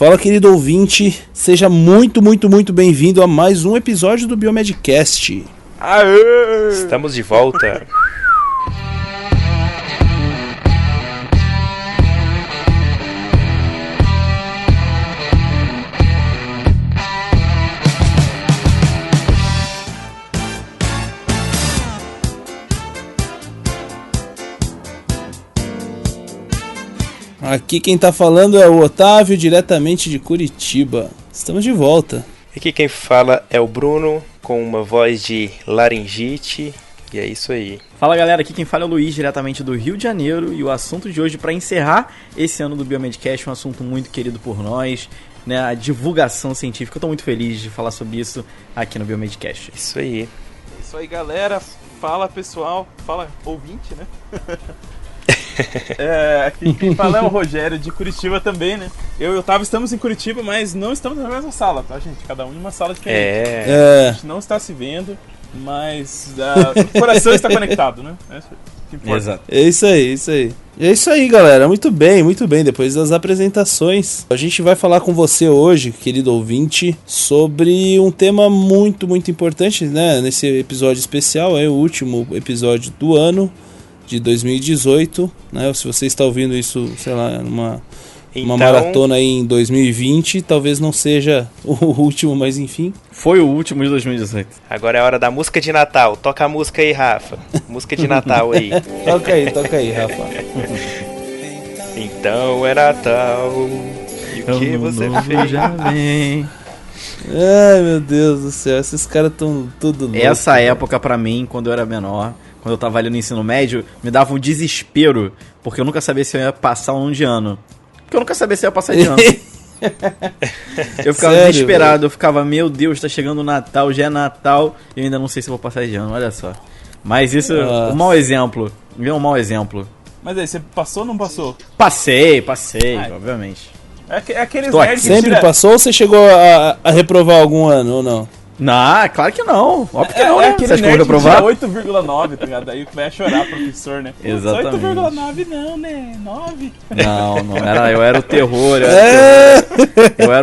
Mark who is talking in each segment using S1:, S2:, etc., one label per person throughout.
S1: Fala, querido ouvinte, seja muito bem-vindo a mais um episódio do Biomedcast.
S2: Aê! Estamos de volta.
S1: Aqui quem tá falando é o Otávio, diretamente de Curitiba. Estamos de volta.
S2: Aqui quem fala é o Bruno, com uma voz de laringite, e é isso aí.
S3: Fala galera, aqui quem fala é o Luiz, diretamente do Rio de Janeiro, e o assunto de hoje, para encerrar esse ano do Biomedcast, um assunto muito querido por nós, né, a divulgação científica. Eu tô muito feliz de falar sobre isso aqui no Biomedcast.
S2: Isso aí.
S4: Isso aí, galera. Fala, pessoal. Fala, ouvinte, né? Aqui quem fala é o Rogério, de Curitiba também, né? Eu e o Otávio estamos em Curitiba, mas não estamos na mesma sala, tá, gente? Cada um em uma sala diferente. A gente não está se vendo, mas o coração está conectado, né?
S3: Exato.
S1: É isso aí. É isso aí, galera. Muito bem. Depois das apresentações, a gente vai falar com você hoje, querido ouvinte, sobre um tema muito importante, né? Nesse episódio especial, é o último episódio do ano de 2018, né? Se você está ouvindo isso, sei lá, numa maratona aí em 2020, talvez não seja o último, mas enfim.
S3: Foi o último de 2018.
S2: Agora é a hora da música de Natal. Toca a música aí, Rafa. Música de Natal aí.
S1: Toca aí, Rafa.
S2: Então é Natal. E o que você fez?
S3: Já vem.
S1: Ai, meu Deus do céu, esses caras estão tudo loucos.
S3: Essa época pra mim, quando eu era menor, quando eu tava ali no ensino médio, me dava um desespero, porque eu nunca sabia se eu ia passar um de ano. Porque eu nunca sabia se eu ia passar de ano. Eu ficava desesperado, velho. Eu ficava, meu Deus, tá chegando o Natal, já é Natal, e eu ainda não sei se eu vou passar de ano, olha só. Mas isso, um mau exemplo, viu, um mau exemplo.
S4: Mas aí, você passou ou não passou?
S3: Passei, obviamente.
S4: É aqueles
S1: nerds sempre passou ou você chegou a reprovar algum ano ou não?
S3: Não, claro que não. Óbvio que não, né?
S4: Aquele nerd que tira 8,9, tá ligado? Aí vai chorar, professor, né?
S3: Exatamente.
S4: 8,9 não, né? 9.
S3: Não, eu era o terror. Eu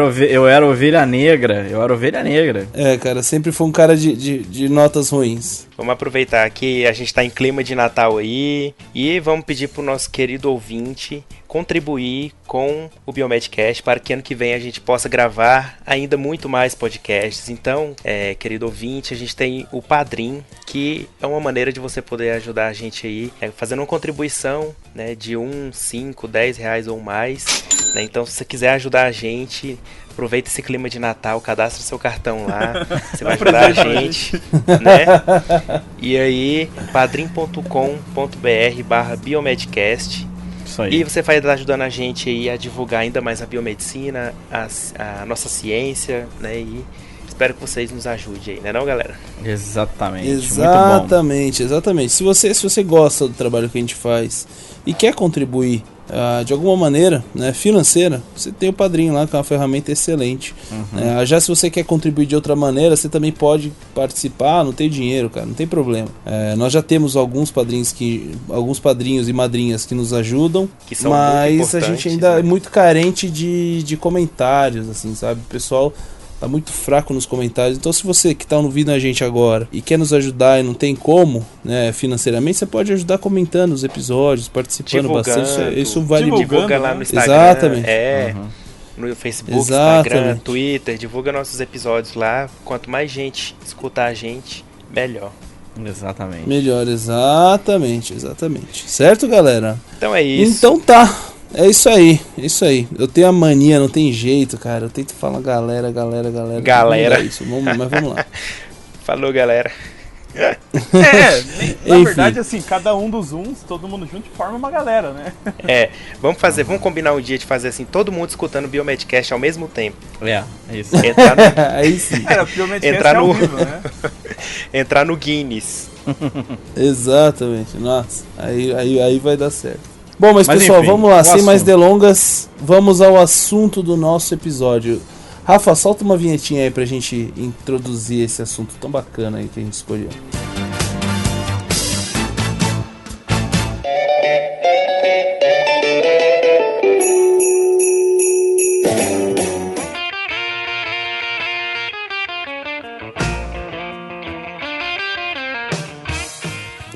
S3: era ovelha negra.
S1: É, cara, sempre foi um cara de notas ruins.
S2: Vamos aproveitar que a gente tá em clima de Natal aí e vamos pedir pro nosso querido ouvinte contribuir com o Biomedcast para que ano que vem a gente possa gravar ainda muito mais podcasts. Então, querido ouvinte, a gente tem o Padrim, que é uma maneira de você poder ajudar a gente aí, fazendo uma contribuição, né, de 1, 5, 10 reais ou mais, né? Então, se você quiser ajudar a gente, aproveita esse clima de Natal, cadastra seu cartão lá, você vai ajudar a gente, né? E aí, padrim.com.br/biomedcast. E você vai estar ajudando a gente aí a divulgar ainda mais a biomedicina, a nossa ciência, né? E espero que vocês nos ajudem aí, né, não, galera?
S3: Exatamente.
S1: Se você gosta do trabalho que a gente faz e quer contribuir de alguma maneira, né, financeira, você tem o Padrim lá, que é uma ferramenta excelente. Já se você quer contribuir de outra maneira, você também pode participar, não tem dinheiro, cara, não tem problema. Nós já temos alguns padrinhos e madrinhas que nos ajudam, mas a gente ainda é muito carente de comentários, assim, sabe? O pessoal tá muito fraco nos comentários. Então, se você que tá ouvindo a gente agora e quer nos ajudar e não tem como, né, financeiramente, você pode ajudar comentando os episódios, participando bastante. Isso vale muito.
S2: Divulga lá no Instagram.
S1: Exatamente.
S2: No Facebook, Instagram, Twitter. Divulga nossos episódios lá. Quanto mais gente escutar a gente, melhor.
S3: Exatamente.
S1: Melhor, exatamente. Certo, galera?
S2: Então é isso.
S1: Então tá. É isso aí. Eu tenho a mania, não tem jeito, cara. Eu tento falar galera. Isso. Mas vamos lá.
S2: Falou, galera.
S4: Na verdade, assim, cada um dos uns, todo mundo junto, forma uma galera, né?
S2: Vamos combinar um dia de fazer assim, todo mundo escutando o Biomedcast ao mesmo tempo.
S3: É isso.
S1: Aí sim.
S4: O Biomedcast ao vivo, né?
S2: Entrar no Guinness.
S1: Exatamente. Nossa, aí vai dar certo. Bom, mas pessoal,
S3: enfim,
S1: vamos lá, sem mais delongas, vamos ao assunto do nosso episódio. Rafa, solta uma vinhetinha aí pra gente introduzir esse assunto tão bacana aí que a gente escolheu.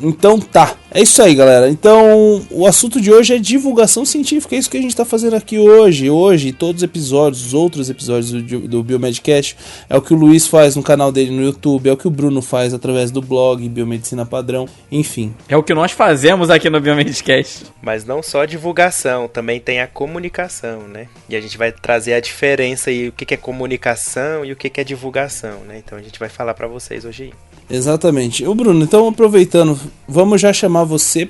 S1: Então tá, é isso aí, galera. Então o assunto de hoje é divulgação científica, é isso que a gente tá fazendo aqui hoje, todos os episódios, os outros episódios do Biomedcast, é o que o Luiz faz no canal dele no YouTube, é o que o Bruno faz através do blog Biomedicina Padrão, enfim.
S3: É o que nós fazemos aqui no Biomedcast.
S2: Mas não só a divulgação, também tem a comunicação, né? E a gente vai trazer a diferença aí, o que é comunicação e o que é divulgação, né? Então a gente vai falar pra vocês hoje aí.
S1: Exatamente. O Bruno, então aproveitando, vamos já chamar você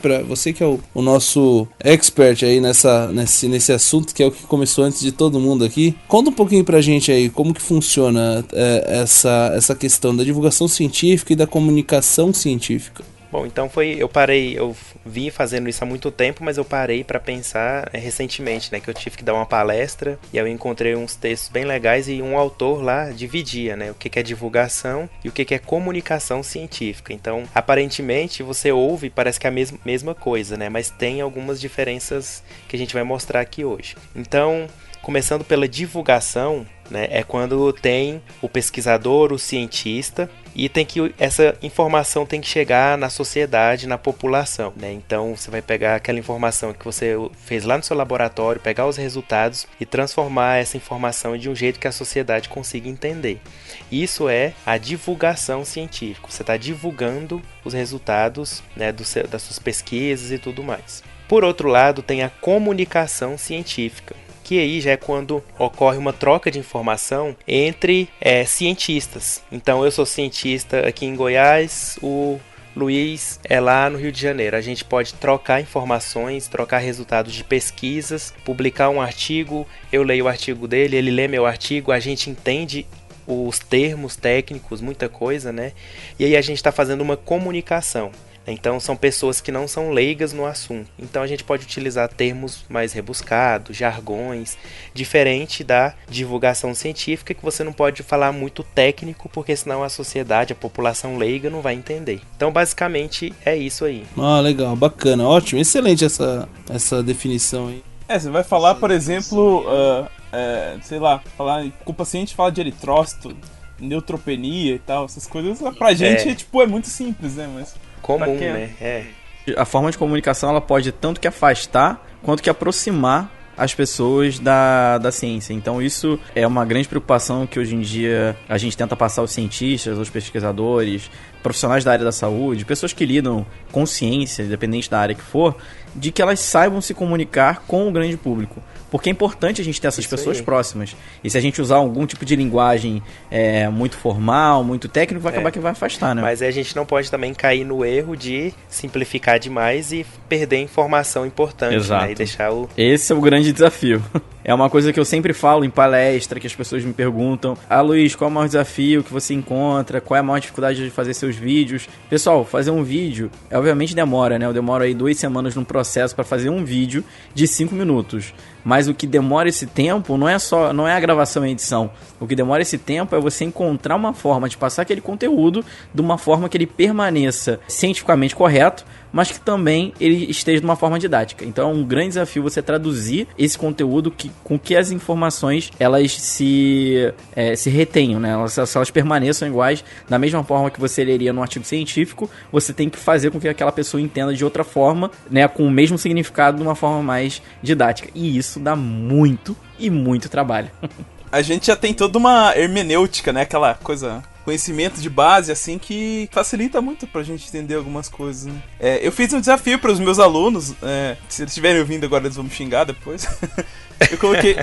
S1: que é o nosso expert aí nesse assunto, que é o que começou antes de todo mundo aqui. Conta um pouquinho pra gente aí como que funciona essa questão da divulgação científica e da comunicação científica.
S2: Bom, então eu vim fazendo isso há muito tempo, mas eu parei para pensar recentemente, né, que eu tive que dar uma palestra e eu encontrei uns textos bem legais e um autor lá dividia, né, o que é divulgação e o que é comunicação científica. Então, aparentemente, você ouve e parece que é a mesma coisa, né, mas tem algumas diferenças que a gente vai mostrar aqui hoje. Então, começando pela divulgação, né, é quando tem o pesquisador, o cientista, e essa informação tem que chegar na sociedade, na população, né? Então você vai pegar aquela informação que você fez lá no seu laboratório, pegar os resultados e transformar essa informação de um jeito que a sociedade consiga entender. Isso é a divulgação científica. Você está divulgando os resultados, né, das suas pesquisas e tudo mais. Por outro lado, tem a comunicação científica, que aí já é quando ocorre uma troca de informação entre cientistas. Então eu sou cientista aqui em Goiás, o Luiz é lá no Rio de Janeiro. A gente pode trocar informações, trocar resultados de pesquisas, publicar um artigo, eu leio o artigo dele, ele lê meu artigo, a gente entende os termos técnicos, muita coisa, né? E aí a gente está fazendo uma comunicação. Então são pessoas que não são leigas no assunto. Então a gente pode utilizar termos mais rebuscados, jargões, diferente da divulgação científica, que você não pode falar muito técnico, porque senão a sociedade, a população leiga não vai entender. Então basicamente é isso aí.
S1: Ah, legal, bacana, ótimo, excelente essa definição aí.
S4: Você vai falar, por exemplo, sei lá, com o paciente fala de eritrócito, neutropenia e tal, essas coisas pra gente é muito simples, né? Mas
S2: comum, né?
S3: A forma de comunicação ela pode tanto que afastar quanto que aproximar as pessoas da ciência. Então isso é uma grande preocupação que hoje em dia a gente tenta passar aos cientistas, aos pesquisadores, profissionais da área da saúde, pessoas que lidam com ciência, independente da área que for, de que elas saibam se comunicar com o grande público. Porque é importante a gente ter essas pessoas próximas. E se a gente usar algum tipo de linguagem muito formal, muito técnico, vai acabar que vai afastar, né?
S2: Mas a gente não pode também cair no erro de simplificar demais e perder informação importante.
S3: Exato.
S2: Né? E deixar
S3: Esse é o grande desafio. É uma coisa que eu sempre falo em palestra, que as pessoas me perguntam: Luiz, qual é o maior desafio que você encontra? Qual é a maior dificuldade de fazer seus vídeos? Pessoal, fazer um vídeo, obviamente demora, né? Eu demoro aí 2 semanas num processo para fazer um vídeo de 5 minutos. Mas o que demora esse tempo não é a gravação e a edição. O que demora esse tempo é você encontrar uma forma de passar aquele conteúdo de uma forma que ele permaneça cientificamente correto, mas que também ele esteja de uma forma didática. Então é um grande desafio você traduzir esse conteúdo com que as informações elas se retenham, né? Elas permaneçam iguais, da mesma forma que você leria num artigo científico, você tem que fazer com que aquela pessoa entenda de outra forma, né? Com o mesmo significado de uma forma mais didática. E isso dá muito e muito trabalho.
S4: A gente já tem toda uma hermenêutica, né? Aquela coisa, conhecimento de base, assim, que facilita muito pra gente entender algumas coisas, né? Eu fiz um desafio para os meus alunos, se eles estiverem ouvindo agora, eles vão me xingar depois. Eu coloquei...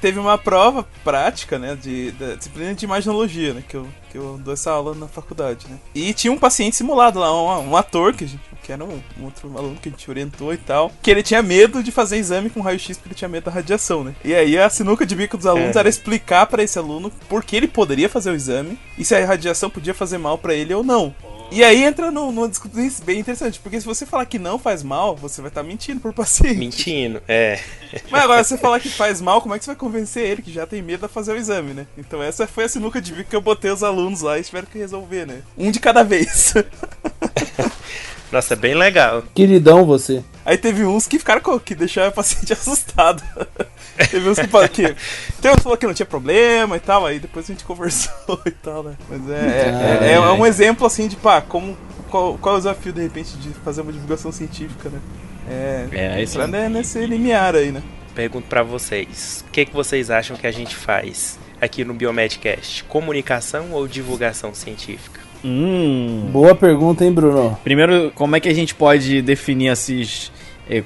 S4: teve uma prova prática, né, da disciplina de imaginologia, né, que eu dou essa aula na faculdade, né. E tinha um paciente simulado lá, um ator, que era um outro aluno que a gente orientou e tal, que ele tinha medo de fazer exame com raio-x porque ele tinha medo da radiação, né. E aí a sinuca de bico dos alunos era explicar pra esse aluno por que ele poderia fazer o exame e se a radiação podia fazer mal pra ele ou não. E aí entra numa discussão bem interessante, porque se você falar que não faz mal, você vai estar mentindo pro paciente.
S2: Mentindo,
S4: Mas agora, se você falar que faz mal, como é que você vai convencer ele que já tem medo de fazer o exame, né? Então essa foi a sinuca de bico que eu botei os alunos lá e tiveram que resolver, né? Um de cada vez.
S2: Nossa, é bem legal.
S1: Queridão você.
S4: Aí teve uns que ficaram que deixaram o paciente assustado. Teve uns que tem uns que falou que não tinha problema e tal, aí depois a gente conversou e tal, né? Mas é um exemplo assim de como qual é o desafio, de repente, de fazer uma divulgação científica, né?
S3: Isso
S4: é nesse limiar aí, né?
S2: Pergunto pra vocês, o que vocês acham que a gente faz aqui no Biomedcast? Comunicação ou divulgação científica?
S1: Boa pergunta, hein, Bruno?
S3: Primeiro, como é que a gente pode definir esses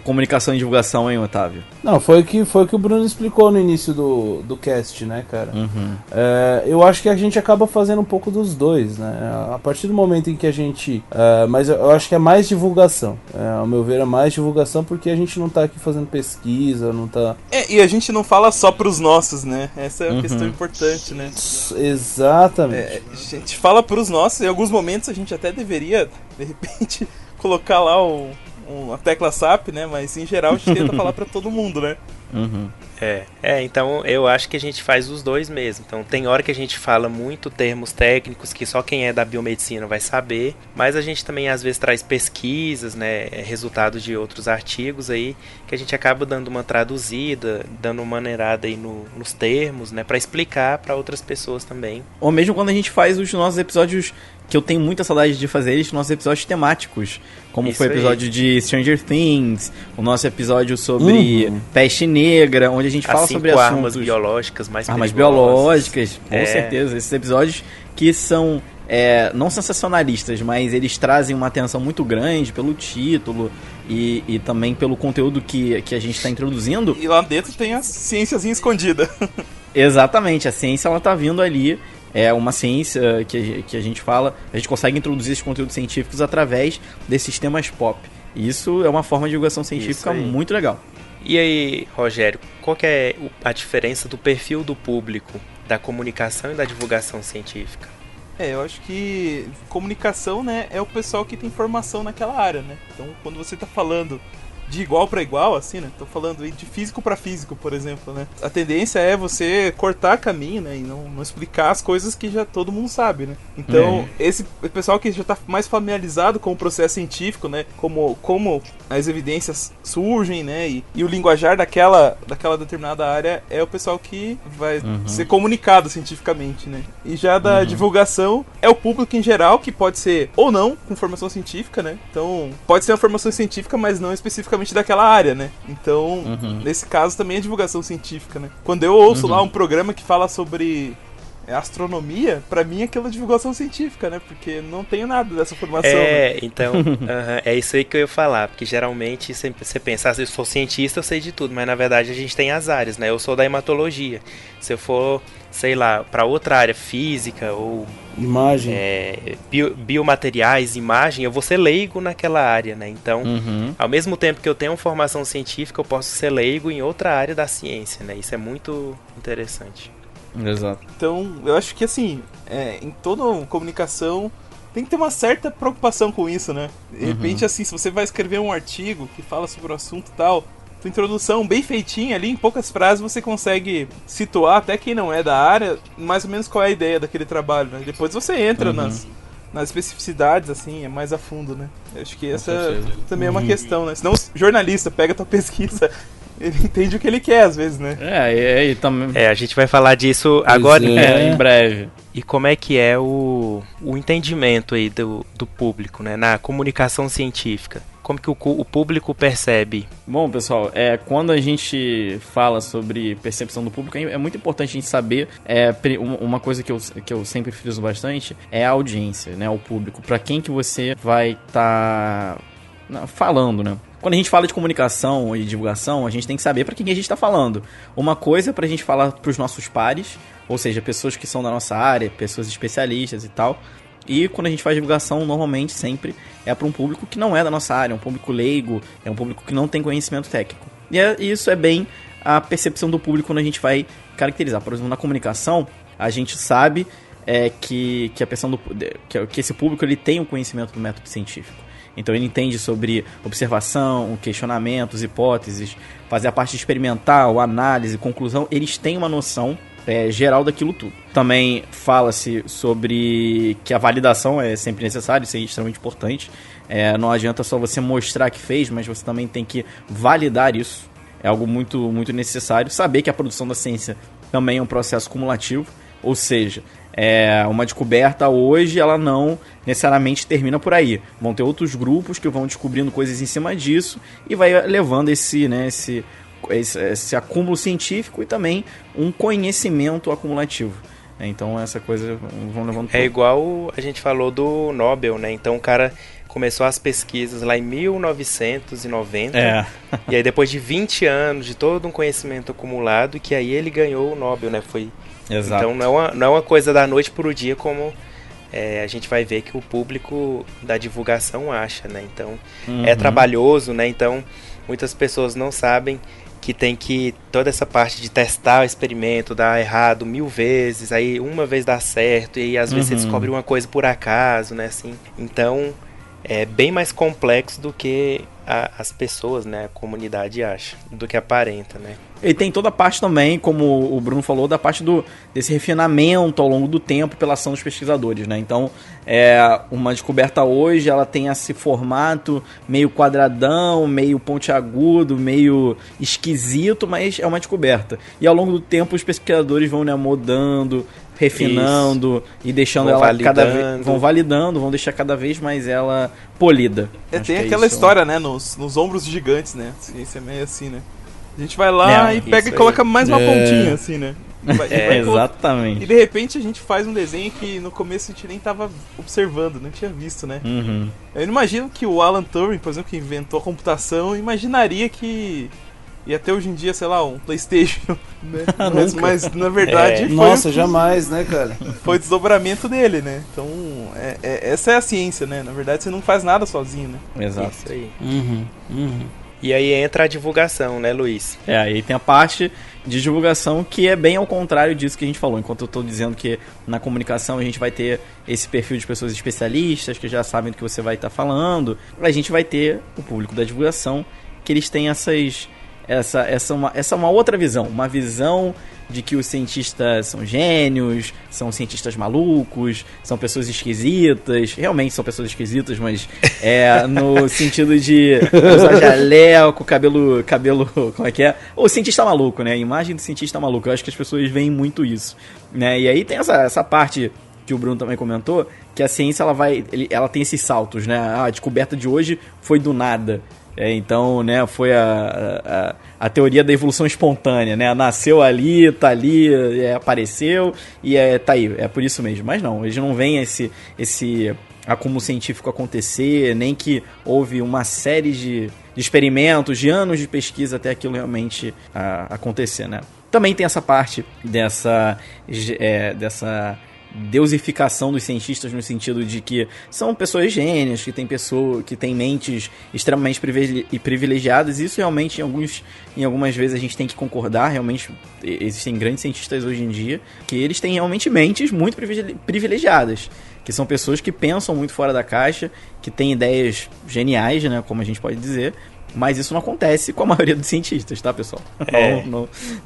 S3: comunicação e divulgação, hein, Otávio?
S1: Não, foi o que o Bruno explicou no início do cast, né, cara? Eu acho que a gente acaba fazendo um pouco dos dois, né? A partir do momento em que a gente... mas eu acho que é mais divulgação. Ao meu ver, é mais divulgação porque a gente não tá aqui fazendo pesquisa, não tá...
S4: E a gente não fala só pros nossos, né? Essa é uma questão importante, né?
S1: Exatamente.
S4: A gente fala pros nossos, em alguns momentos a gente até deveria, de repente, colocar lá uma tecla SAP, né? Mas em geral a gente tenta falar pra todo mundo, né?
S2: Então eu acho que a gente faz os dois mesmo. Então tem hora que a gente fala muito termos técnicos que só quem é da biomedicina vai saber, mas a gente também às vezes traz pesquisas, né, resultados de outros artigos aí, que a gente acaba dando uma traduzida, dando uma maneirada aí nos termos, né, para explicar para outras pessoas também.
S3: Ou mesmo quando a gente faz os nossos episódios, que eu tenho muita saudade de fazer eles, nossos episódios temáticos, como foi o episódio de Stranger Things, o nosso episódio sobre peste negra, onde a gente fala sobre assuntos...
S2: armas biológicas mais
S3: armas biológicas, com certeza. Esses episódios que são não sensacionalistas, mas eles trazem uma atenção muito grande pelo título e também pelo conteúdo que a gente está introduzindo.
S4: E lá dentro tem a ciênciazinha escondida.
S3: Exatamente, a ciência ela tá vindo ali. É uma ciência que a gente fala, a gente consegue introduzir esses conteúdos científicos através desses temas pop. E isso é uma forma de divulgação científica muito legal.
S2: E aí, Rogério, qual que é a diferença do perfil do público da comunicação e da divulgação científica?
S4: Eu acho que comunicação, né, é o pessoal que tem formação naquela área, né? Então, quando você tá falando de igual para igual, assim, né? Tô falando aí de físico para físico, por exemplo, né? A tendência é você cortar caminho, né? E não explicar as coisas que já todo mundo sabe, né? Então, esse pessoal que já tá mais familiarizado com o processo científico, né? Como as evidências surgem, né? E o linguajar daquela determinada área é o pessoal que vai ser comunicado cientificamente, né? E já da divulgação é o público em geral, que pode ser ou não com formação científica, né? Então, pode ser uma formação científica, mas não especificamente daquela área, né? Então, nesse caso também é divulgação científica, né? Quando eu ouço lá um programa que fala sobre astronomia, pra mim aquilo é divulgação científica, né? Porque não tenho nada dessa formação. Né?
S2: Então, é isso aí que eu ia falar, porque geralmente você pensa, eu sou cientista, eu sei de tudo, mas na verdade a gente tem as áreas, né? Eu sou da hematologia. Se eu for, sei lá, pra outra área, física ou
S1: imagem,
S2: biomateriais, imagem, eu vou ser leigo naquela área, né? Então, ao mesmo tempo que eu tenho formação científica, eu posso ser leigo em outra área da ciência, né? Isso é muito interessante.
S3: Exato.
S4: Então, eu acho que assim, em toda comunicação tem que ter uma certa preocupação com isso, né? De repente, assim, se você vai escrever um artigo que fala sobre o assunto tal, sua introdução bem feitinha ali, em poucas frases você consegue situar até quem não é da área, mais ou menos qual é a ideia daquele trabalho, né? Depois você entra nas especificidades, assim, é mais a fundo, né? Eu acho que essa também é uma questão, né? Senão o jornalista pega a tua pesquisa, ele entende o que ele quer, às vezes, né?
S2: A gente vai falar disso agora,
S3: em breve.
S2: E como é que é o entendimento aí do público, né? Na comunicação científica. Como que o público percebe?
S3: Bom, pessoal, quando a gente fala sobre percepção do público, é muito importante a gente saber, uma coisa que eu sempre friso bastante, é a audiência, né? O público. Para quem que você vai estar falando, né? Quando a gente fala de comunicação e divulgação, a gente tem que saber para quem a gente está falando. Uma coisa é para a gente falar para os nossos pares, ou seja, pessoas que são da nossa área, pessoas especialistas e tal. E quando a gente faz divulgação, normalmente, sempre, é para um público que não é da nossa área, é um público leigo, é um público que não tem conhecimento técnico. E isso é bem a percepção do público quando a gente vai caracterizar. Por exemplo, na comunicação, a gente sabe que esse público ele tem um conhecimento do método científico. Então ele entende sobre observação, questionamentos, hipóteses, fazer a parte experimental, análise, conclusão. Eles têm uma noção geral daquilo tudo. Também fala-se sobre que a validação é sempre necessária, isso é extremamente importante. Não adianta só você mostrar que fez, mas você também tem que validar isso. É algo muito, muito necessário. Saber que a produção da ciência também é um processo cumulativo. Ou seja, uma descoberta hoje, ela não necessariamente termina por aí. Vão ter outros grupos que vão descobrindo coisas em cima disso e vai levando esse acúmulo científico e também um conhecimento acumulativo. Então essa coisa vão levando...
S2: É igual a gente falou do Nobel, né? Então o cara começou as pesquisas lá em 1990 e aí depois de 20 anos de todo um conhecimento acumulado, que aí ele ganhou o Nobel, né?
S3: Exato.
S2: Então não é uma coisa da noite pro dia como a gente vai ver que o público da divulgação acha, né? Então é trabalhoso, né? Então muitas pessoas não sabem que tem que toda essa parte de testar o experimento, dar errado 1000 vezes, aí uma vez dá certo, e aí às vezes você descobre uma coisa por acaso, né, assim. Então, é bem mais complexo do que as pessoas, né, a comunidade acha, do que aparenta, né.
S3: E tem toda a parte também, como o Bruno falou, da parte desse refinamento ao longo do tempo pela ação dos pesquisadores, né? Então, uma descoberta hoje, ela tem esse formato meio quadradão, meio pontiagudo, meio esquisito, mas é uma descoberta. E ao longo do tempo, os pesquisadores vão, né, mudando, refinando e deixando ela vão validando, vão deixar cada vez mais ela polida.
S4: Tem aquela história, né, nos ombros gigantes, né? Ciência é meio assim, né? A gente vai lá e pega e coloca mais uma pontinha, assim, né?
S3: Exatamente.
S4: E de repente a gente faz um desenho que no começo a gente nem tava observando, não tinha visto, né? Eu imagino que o Alan Turing, por exemplo, que inventou a computação, imaginaria que ia ter hoje em dia, sei lá, um PlayStation, né? mas na verdade
S1: nossa, jamais, né, cara?
S4: Foi desdobramento dele, né? Então, essa é a ciência, né? Na verdade, você não faz nada sozinho, né?
S3: Exato.
S2: Isso aí. E aí entra a divulgação, né, Luiz?
S3: Aí tem a parte de divulgação que é bem ao contrário disso que a gente falou. Enquanto eu estou dizendo que na comunicação a gente vai ter esse perfil de pessoas especialistas que já sabem do que você vai estar falando, a gente vai ter o público da divulgação, que eles têm essa é uma outra visão, uma visão de que os cientistas são gênios, são cientistas malucos, são pessoas esquisitas. Realmente são pessoas esquisitas, mas no sentido de usar jaleco, cabelo, como é que é? O cientista maluco, né? A imagem do cientista maluco. Eu acho que as pessoas veem muito isso, né? E aí tem essa parte que o Bruno também comentou, que a ciência ela tem esses saltos, né? A descoberta de hoje foi do nada. Então, né, foi a teoria da evolução espontânea, né? Nasceu ali, tá ali, apareceu e tá aí, é por isso mesmo. Mas não, eles não veem esse acúmulo científico acontecer, nem que houve uma série de experimentos, de anos de pesquisa até aquilo realmente acontecer, né? Também tem essa parte dessa deusificação dos cientistas, no sentido de que são pessoas gênias, que têm mentes extremamente privilegiadas. Isso realmente em algumas vezes a gente tem que concordar. Realmente existem grandes cientistas hoje em dia que eles têm realmente mentes muito privilegiadas, que são pessoas que pensam muito fora da caixa, que têm ideias geniais, né, como a gente pode dizer. Mas isso não acontece com a maioria dos cientistas, tá, pessoal?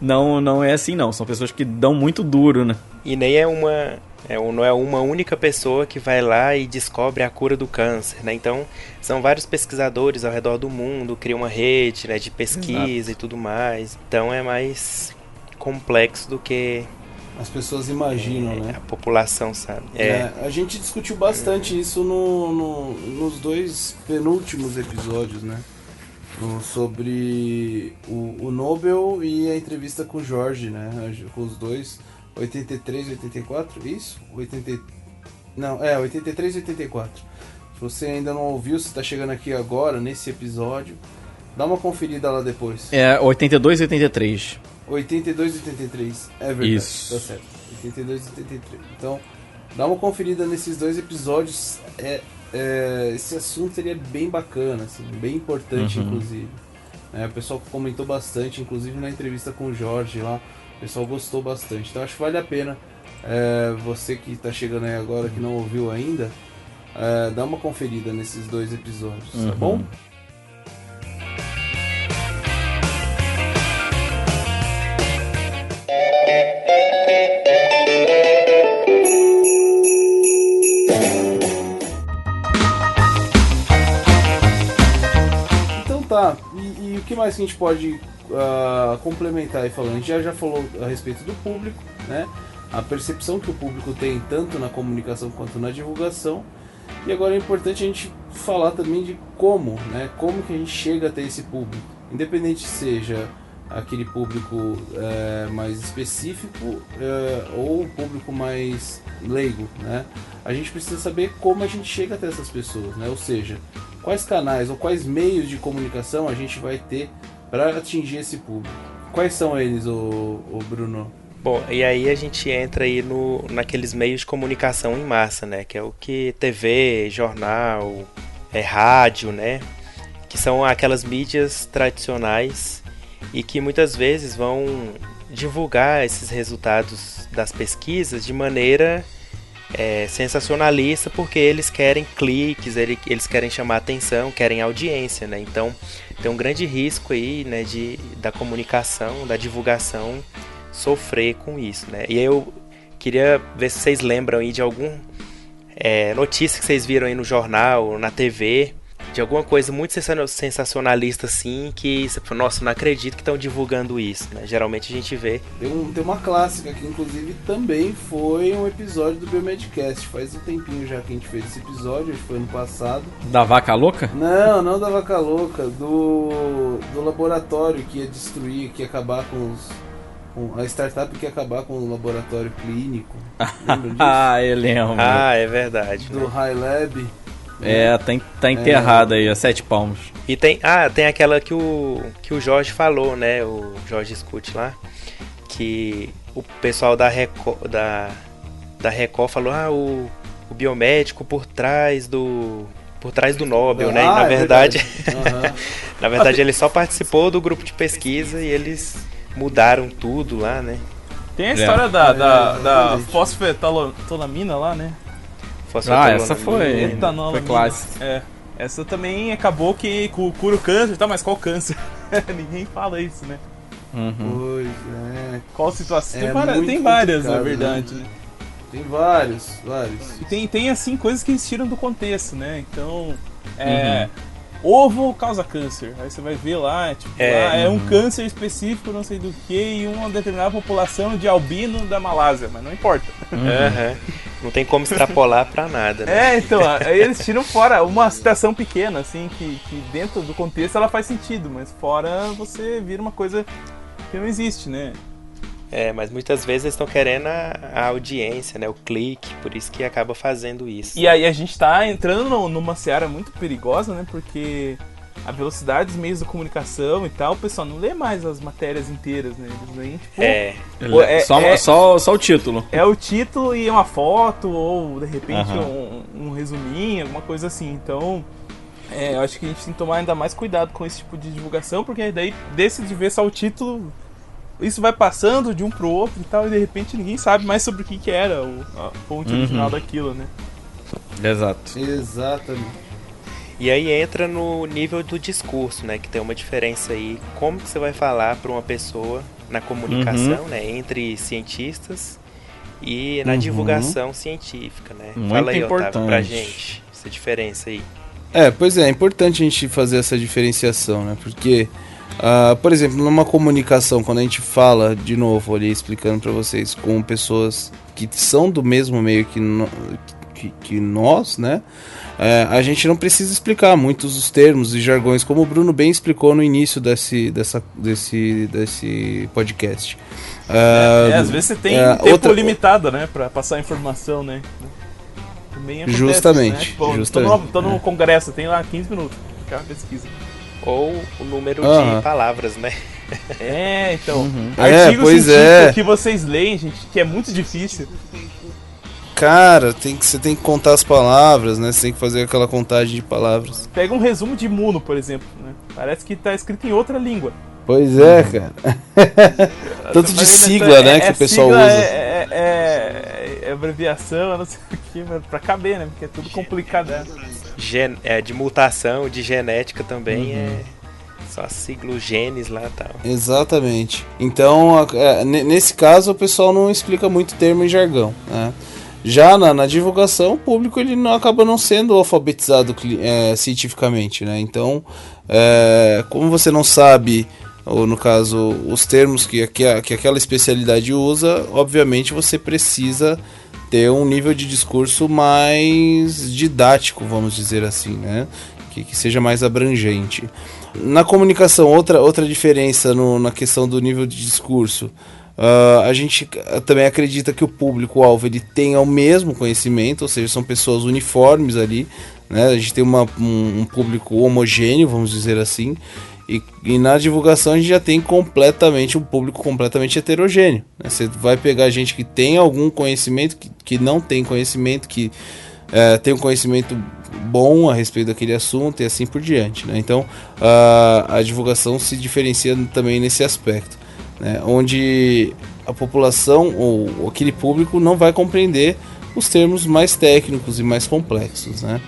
S3: Não é assim, não. São pessoas que dão muito duro, né?
S2: E nem não é uma única pessoa que vai lá e descobre a cura do câncer, né? Então, são vários pesquisadores ao redor do mundo, criam uma rede, né, de pesquisa. Exato. E tudo mais. Então, é mais complexo do que
S1: as pessoas imaginam, né?
S2: A população sabe.
S1: A gente discutiu bastante isso nos 2 penúltimos episódios, né? Sobre o Nobel e a entrevista com o Jorge, né? Com os dois, 83 e 84, isso? 83 e 84. Se você ainda não ouviu, se está chegando aqui agora, nesse episódio, dá uma conferida lá depois.
S3: 82 e 83.
S1: 82 e 83, é verdade,
S3: isso.
S1: Tá certo. 82 e 83. Então, dá uma conferida nesses 2 episódios. Esse assunto seria bem bacana, assim, bem importante, inclusive. O pessoal comentou bastante, inclusive na entrevista com o Jorge lá, o pessoal gostou bastante. Então acho que vale a pena, você que está chegando aí agora, que não ouviu ainda, dá uma conferida nesses 2 episódios, tá bom? Tá, e o que mais que a gente pode complementar aí falando? A gente já falou a respeito do público, né? a percepção que o público tem tanto na comunicação quanto na divulgação. E agora é importante a gente falar também de como, né? Como que a gente chega até esse público, independente seja aquele público mais específico ou o público mais leigo, né? A gente precisa saber como a gente chega até essas pessoas, né? Ou seja, quais canais ou quais meios de comunicação a gente vai ter para atingir esse público. Quais são eles, o Bruno?
S2: Bom, e aí a gente entra aí naqueles meios de comunicação em massa, né? Que é o que TV, jornal, rádio, né? Que são aquelas mídias tradicionais e que muitas vezes vão divulgar esses resultados das pesquisas de maneira sensacionalista, porque eles querem cliques, eles querem chamar atenção, querem audiência, né? Então tem um grande risco aí, né, da comunicação, da divulgação sofrer com isso, né? E aí eu queria ver se vocês lembram aí de algum notícia que vocês viram aí no jornal, na TV, de alguma coisa muito sensacionalista assim, que você fala, nossa, não acredito que estão divulgando isso, né? Geralmente a gente vê.
S1: Tem uma clássica que inclusive também foi um episódio do Biomedcast. Faz um tempinho já que a gente fez esse episódio, acho que foi ano passado.
S3: Da vaca louca?
S1: Não da vaca louca, do laboratório que ia destruir, que ia acabar com a startup que ia acabar com o laboratório clínico. Lembra disso?
S3: Eu lembro.
S2: É verdade.
S1: Do High Lab.
S3: Tá enterrada aí, a 7 palmos.
S2: E tem aquela que o Jorge falou, né? O Jorge Scutti lá, que o pessoal da Record falou, o biomédico por trás do Nobel, né? E na verdade, na verdade ele só participou do grupo de pesquisa e eles mudaram tudo lá, né?
S4: Tem a história da fosfetanolamina lá, né?
S3: Essa foi clássica.
S4: Essa também acabou que cura o câncer e tal, mas qual câncer? Ninguém fala isso, né?
S1: Pois é.
S4: Qual situação? Tem várias, na verdade, né?
S1: Tem vários.
S4: E tem assim, coisas que eles tiram do contexto, né? Então, ovo causa câncer. Aí você vai ver lá, um câncer específico, não sei do que, e uma determinada população de albino da Malásia, mas não importa.
S2: Não tem como extrapolar pra nada, né?
S4: Então, aí eles tiram fora uma citação pequena, assim, que dentro do contexto ela faz sentido, mas fora você vira uma coisa que não existe, né?
S2: Mas muitas vezes eles estão querendo a audiência, né? O clique, por isso que acaba fazendo isso.
S4: E aí a gente tá entrando numa seara muito perigosa, né? Porque a velocidade dos meios de comunicação e tal, o pessoal não lê mais as matérias inteiras, né? Eles leem,
S3: só o título.
S4: É o título e uma foto, ou de repente um resuminho, alguma coisa assim. Então, eu acho que a gente tem que tomar ainda mais cuidado com esse tipo de divulgação, porque daí deixa de ver só o título, isso vai passando de um pro outro e tal, e de repente ninguém sabe mais sobre o que era a fonte original daquilo, né?
S3: Exato.
S1: Exatamente.
S2: E aí entra no nível do discurso, né? Que tem uma diferença aí. Como que você vai falar para uma pessoa na comunicação, né? Entre cientistas e na divulgação científica, né?
S3: Muito
S2: Fala aí,
S3: importante.
S2: Otávio, pra gente essa diferença aí.
S1: Pois é importante a gente fazer essa diferenciação, né? Porque, por exemplo, numa comunicação, quando a gente fala, de novo, ali explicando para vocês, com pessoas que são do mesmo meio que nós, né? A gente não precisa explicar muitos os termos e jargões, como o Bruno bem explicou no início desse podcast.
S4: Às vezes você tem tempo limitado, né, para passar a informação, né? Também acontece,
S1: justamente.
S4: Né? Tipo, tô no congresso, tem lá 15 minutos, aquela pesquisa.
S2: Ou o número de palavras, né?
S4: Então. Artigo científico que vocês leem, gente, que é muito difícil.
S1: Cara, você tem que contar as palavras, né? Você tem que fazer aquela contagem de palavras.
S4: Pega um resumo de imuno, por exemplo, né? Parece que tá escrito em outra língua.
S1: Pois é, cara. Tanto de sigla, né, que o pessoal
S4: sigla
S1: usa.
S4: É abreviação, não sei o que, mas pra caber, né? Porque é tudo complicado.
S2: De mutação, de genética também só sigla, genes lá e tal.
S1: Exatamente. Então, nesse caso, o pessoal não explica muito termo e jargão, né? Já na divulgação, o público ele acaba não sendo alfabetizado cientificamente, né? Então, como você não sabe ou no caso, os termos que aquela especialidade usa, obviamente você precisa ter um nível de discurso mais didático, vamos dizer assim, né? Que seja mais abrangente. Na comunicação, outra diferença na questão do nível de discurso, a gente também acredita que o público-alvo ele tenha o mesmo conhecimento, ou seja, são pessoas uniformes ali, né? A gente tem um público homogêneo, vamos dizer assim, e na divulgação a gente já tem um público completamente heterogêneo, né? Você vai pegar gente que tem algum conhecimento, que não tem conhecimento, que tem um conhecimento bom a respeito daquele assunto e assim por diante, né? Então a divulgação se diferencia também nesse aspecto, né? Onde a população ou aquele público não vai compreender os termos mais técnicos e mais complexos, né?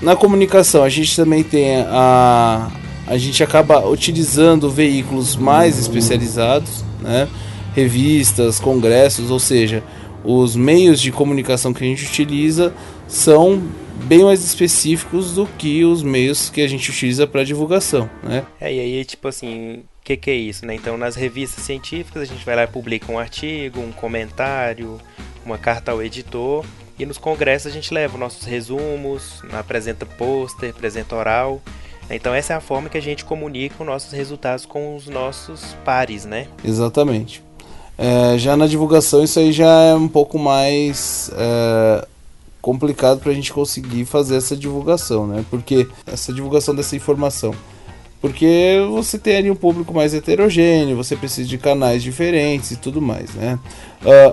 S1: Na comunicação a gente também tem a gente acaba utilizando veículos mais especializados, né? Revistas, congressos, ou seja, os meios de comunicação que a gente utiliza são bem mais específicos do que os meios que a gente utiliza para divulgação, né?
S2: E aí, tipo assim, o que é isso, né? Então, nas revistas científicas, a gente vai lá e publica um artigo, um comentário, uma carta ao editor, e nos congressos a gente leva nossos resumos, apresenta pôster, apresenta oral. Então, essa é a forma que a gente comunica os nossos resultados com os nossos pares, né?
S1: Exatamente. Já na divulgação isso aí já é um pouco mais complicado para a gente conseguir fazer essa divulgação, né? Porque essa divulgação dessa informação, porque você tem ali um público mais heterogêneo, você precisa de canais diferentes e tudo mais, né?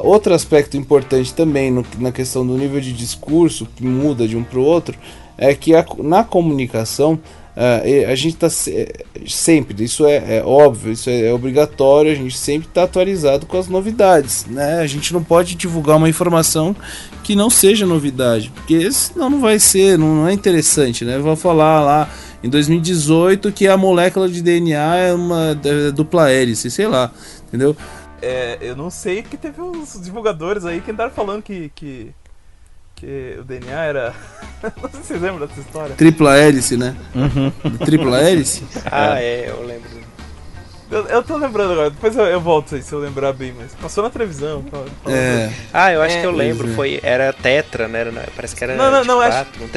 S1: Outro aspecto importante também na questão do nível de discurso, que muda de um para o outro, é que na comunicação a gente está sempre, isso é óbvio, isso é obrigatório, a gente sempre está atualizado com as novidades, né? A gente não pode divulgar uma informação que não seja novidade, porque senão não vai ser, não é interessante, né? Vou falar lá em 2018 que a molécula de DNA é uma dupla hélice, sei lá, entendeu?
S4: Eu não sei que teve uns divulgadores aí que andaram falando que o DNA era... Não sei se vocês lembram dessa história.
S1: Tripla hélice, né? Uhum. Tripla hélice?
S2: Eu lembro.
S4: Eu tô lembrando agora, depois eu volto aí se eu lembrar bem, mas passou na televisão.
S2: Eu acho que eu lembro, era tetra, né? Parece que era
S4: não,
S2: quatro,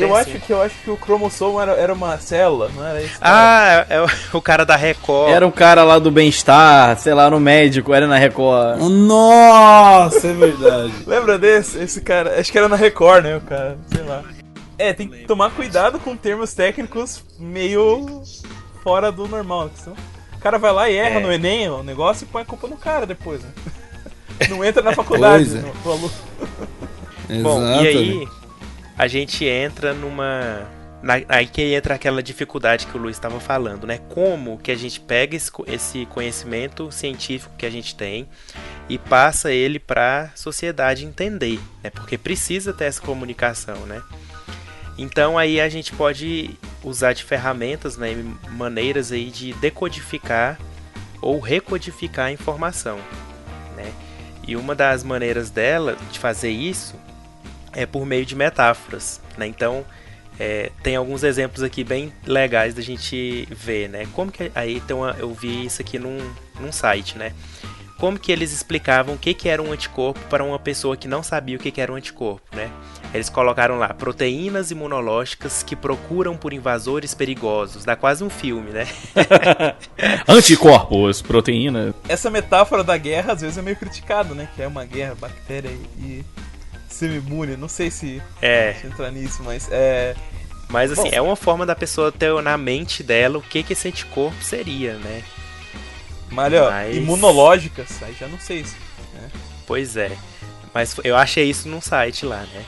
S4: eu acho que o cromossomo era uma célula, não era isso?
S2: É o cara da Record.
S3: Era um cara lá do bem-estar, sei lá, no médico, era na Record.
S1: Nossa, é verdade.
S4: Lembra desse? Esse cara, acho que era na Record, né, o cara, sei lá. Tem que tomar cuidado com termos técnicos meio fora do normal, senão o cara vai lá e erra no Enem o negócio e põe a culpa no cara depois, né? Não entra na faculdade, no aluno.
S2: Bom, e aí a gente entra aí que entra aquela dificuldade que o Luiz estava falando, né? Como que a gente pega esse conhecimento científico que a gente tem e passa ele para a sociedade entender, né? Porque precisa ter essa comunicação, né? Então aí a gente pode usar de ferramentas, né, maneiras aí de decodificar ou recodificar a informação, né? E uma das maneiras de fazer isso é por meio de metáforas, né? Então tem alguns exemplos aqui bem legais da gente ver, né? Como que aí eu vi isso aqui num site, né? Como que eles explicavam o que era um anticorpo para uma pessoa que não sabia o que era um anticorpo, né? Eles colocaram lá, proteínas imunológicas que procuram por invasores perigosos. Dá quase um filme, né?
S3: Anticorpos, proteína.
S4: Essa metáfora da guerra, às vezes, é meio criticada, né? Que é uma guerra, bactéria e semi-imune. Não sei se entrar nisso, mas
S2: Mas, assim, é uma forma da pessoa ter na mente dela o que esse anticorpo seria, né?
S4: Mas imunológicas, aí já não sei isso, né?
S2: Pois é. Mas eu achei isso num site lá, né?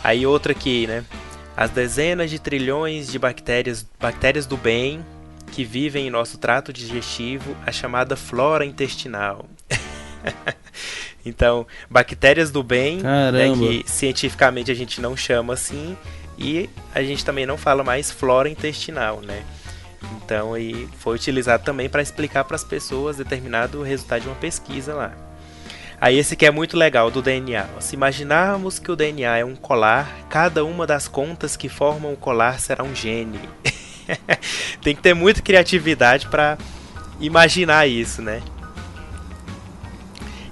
S2: Aí outra aqui, né? As dezenas de trilhões de bactérias do bem que vivem em nosso trato digestivo, a chamada flora intestinal. Então, bactérias do bem, né, que cientificamente a gente não chama assim, e a gente também não fala mais flora intestinal, né? Então, aí foi utilizado também para explicar para as pessoas determinado resultado de uma pesquisa lá. Aí esse aqui é muito legal, do DNA. Se imaginarmos que o DNA é um colar, cada uma das contas que formam o colar será um gene. Tem que ter muita criatividade para imaginar isso, né?